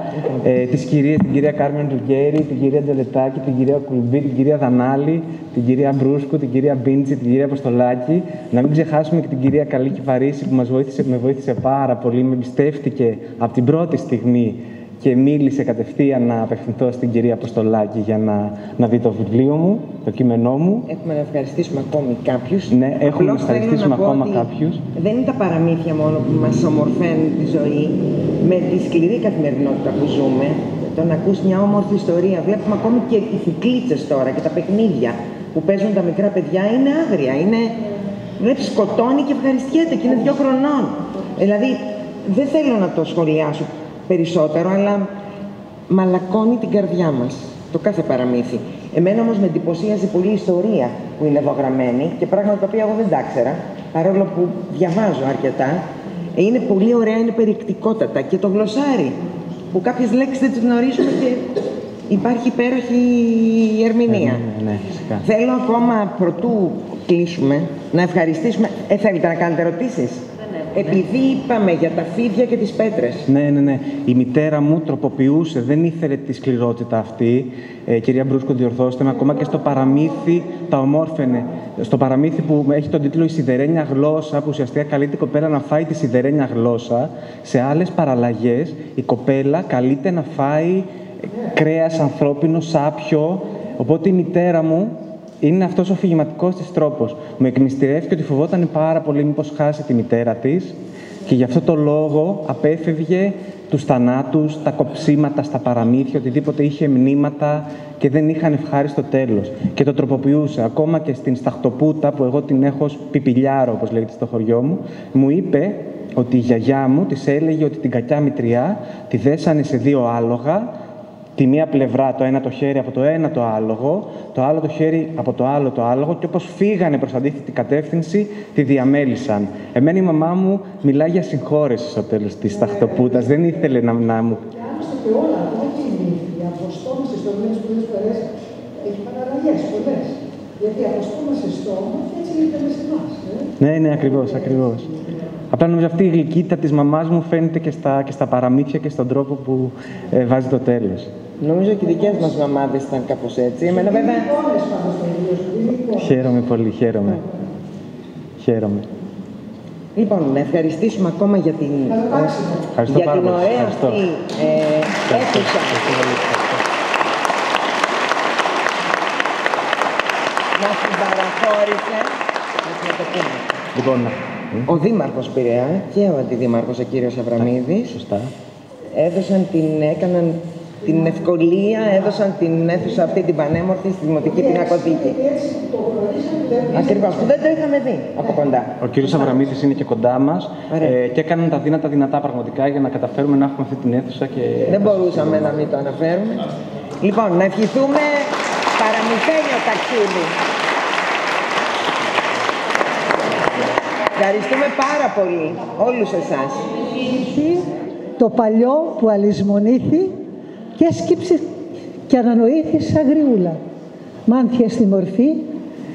Τις κυρίες, την κυρία Κάρμεν Ρουγγέρη, την κυρία Ντελετάκη, την κυρία Κουλμπή, την κυρία Δανάλη, την κυρία Μπρούσκου, την κυρία Μπίντσι, την κυρία Αποστολάκη. Να μην ξεχάσουμε και την κυρία Καλίκη Βαρύση που με βοήθησε πάρα πολύ. Με εμπιστεύτηκε από την πρώτη στιγμή και μίλησε κατευθείαν να απευθυνθώ στην κυρία Αποστολάκη για να δει το βιβλίο μου, το κείμενό μου. Έχουμε να ευχαριστήσουμε ακόμη κάποιους. Ναι, έχουμε να ευχαριστήσουμε ακόμα κάποιους. Δεν είναι τα παραμύθια μόνο που μας ομορφαίνουν τη ζωή. Με τη σκληρή καθημερινότητα που ζούμε, το να ακούς μια όμορφη ιστορία. Βλέπουμε ακόμη και οι φουκλίτσες τώρα και τα παιχνίδια που παίζουν τα μικρά παιδιά είναι άγρια. Βλέπεις, σκοτώνει και ευχαριστιέται και είναι 2 χρονών. Δηλαδή, δεν θέλω να το σχολιάσω περισσότερο, αλλά μαλακώνει την καρδιά μας το κάθε παραμύθι. Εμένα όμως με εντυπωσίασε πολύ η ιστορία που είναι εδώ γραμμένη και πράγματα τα οποία εγώ δεν τα ήξερα, παρόλο που διαβάζω αρκετά. Είναι πολύ ωραία, είναι περιεκτικότατα και το γλωσσάρι που κάποιες λέξεις δεν τις γνωρίζουμε και υπάρχει υπέροχη ερμηνεία. Ναι, φυσικά. Θέλω ακόμα, προτού κλείσουμε, να ευχαριστήσουμε. Θέλετε να κάνετε ερωτήσεις? Επειδή είπαμε για τα φίδια και τις πέτρες. Ναι. Η μητέρα μου τροποποιούσε, δεν ήθελε τη σκληρότητα αυτή. Κυρία Μπρούσκο, διορθώστε με, ακόμα και στο παραμύθι τα ομόρφαινε. Στο παραμύθι που έχει τον τίτλο «Η σιδερένια γλώσσα», που ουσιαστικά καλεί την κοπέλα να φάει τη σιδερένια γλώσσα, σε άλλες παραλλαγές η κοπέλα καλείται να φάει κρέας ανθρώπινο, σάπιο. Οπότε η μητέρα μου είναι αυτός ο αφηγηματικός της τρόπος. Μου εκμυστηρεύει ότι φοβόταν πάρα πολύ μήπως χάσει τη μητέρα της και γι' αυτό το λόγο απέφευγε τους θανάτους, τα κοψίματα στα παραμύθια, οτιδήποτε είχε μνήματα και δεν είχαν ευχάριστο τέλος. Και το τροποποιούσε. Ακόμα και στην Σταχτοπούτα, που εγώ την έχω ως πιπιλιάρο, όπως λέγεται στο χωριό μου, μου είπε ότι η γιαγιά μου της έλεγε ότι την κακιά μητριά τη δέσανε σε 2 άλογα, τη μία πλευρά το ένα το χέρι από το ένα το άλογο, το άλλο το χέρι από το άλλο το άλογο και όπως φύγανε προς αντίθετη κατεύθυνση, τη διαμέλησαν. Εμένα η μαμά μου μιλάει για συγχώρεση στο τέλος της Σταχτοπούτας. Δεν ήθελε να μου... Και άλλωστε και όλα, όχι οι αποστόμες ιστορίες που πολλές φορές έχει παραλλαγές πολλές. Γιατί αποστόμες στόμα και έτσι ήταν σε εμάς. Ναι, ακριβώς. Απλά νομίζω αυτή η γλυκύτητα της μαμάς μου φαίνεται και στα παραμύθια και στον τρόπο που βάζει το τέλος. Νομίζω και οι δικές μας μαμάδες ήταν κάπως έτσι. Εμένα βέβαια... Χαίρομαι πολύ, χαίρομαι. Λοιπόν, να ευχαριστήσουμε ακόμα για την ωραία αυτή αίθουσα. Μας την παραχώρησε. Λοιπόν, ο Δήμαρχος Πειραιά και ο Αντιδήμαρχος, ο κύριος Αβραμίδης, σωστά, έκαναν την ευκολία, έδωσαν την αίθουσα αυτή την πανέμορφη στη Δημοτική Πινακοθήκη. Ακριβώς, που δεν το είχαμε δει από κοντά. Ο κύριος Αβραμίδης είναι και κοντά μας και έκαναν τα δυνατά πραγματικά για να καταφέρουμε να έχουμε αυτή την αίθουσα. Και... δεν μπορούσαμε να μην το αναφέρουμε. Λοιπόν, να ευχηθούμε παραμυθένιο ταξίδι. Ευχαριστούμε πάρα πολύ όλους εσάς. Το παλιό που αλυσμονήθη και έσκυψε και ανανοήθη σαν γριούλα. Μάνθια στη μορφή,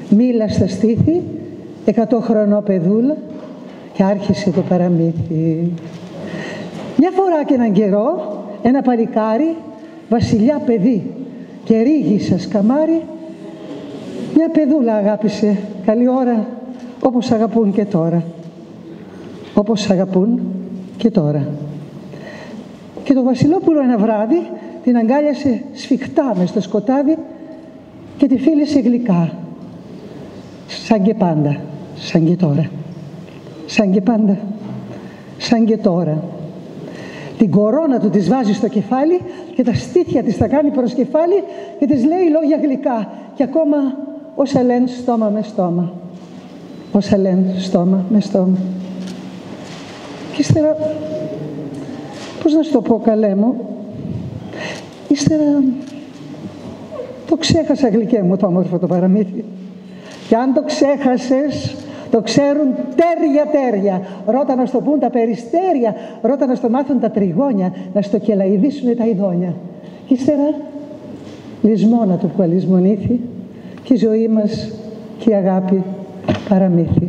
μήλα στα στήθη, 100 χρονό παιδούλα και άρχισε το παραμύθι. Μια φορά και έναν καιρό, ένα παλικάρι, βασιλιά παιδί και ρίγησα σκαμάρι, μια παιδούλα αγάπησε καλή ώρα, όπως αγαπούν και τώρα. Όπως αγαπούν και τώρα. Και το Βασιλόπουλο ένα βράδυ την αγκάλιασε σφιχτά μες στο σκοτάδι και τη φίλησε γλυκά. Σαν και πάντα, σαν και τώρα. Σαν και πάντα, σαν και τώρα. Την κορώνα του της βάζει στο κεφάλι και τα στήθια της τα κάνει προς κεφάλι και της λέει λόγια γλυκά και ακόμα όσα λένε στόμα με στόμα. Όσα λένε στόμα με στόμα. Και ύστερα, πώς να σου το πω καλέ μου, ύστερα το ξέχασα γλυκέ μου το όμορφο το παραμύθι. Και αν το ξέχασες, το ξέρουν τέρια. Ρώτα να στο πούν τα περιστέρια, ρώτα να στο μάθουν τα τριγώνια, να στο κελαηδήσουν τα ειδόνια. Και ύστερα, λησμόνα του που αλυσμονήθη και η ζωή μας και η αγάπη παραμύθι.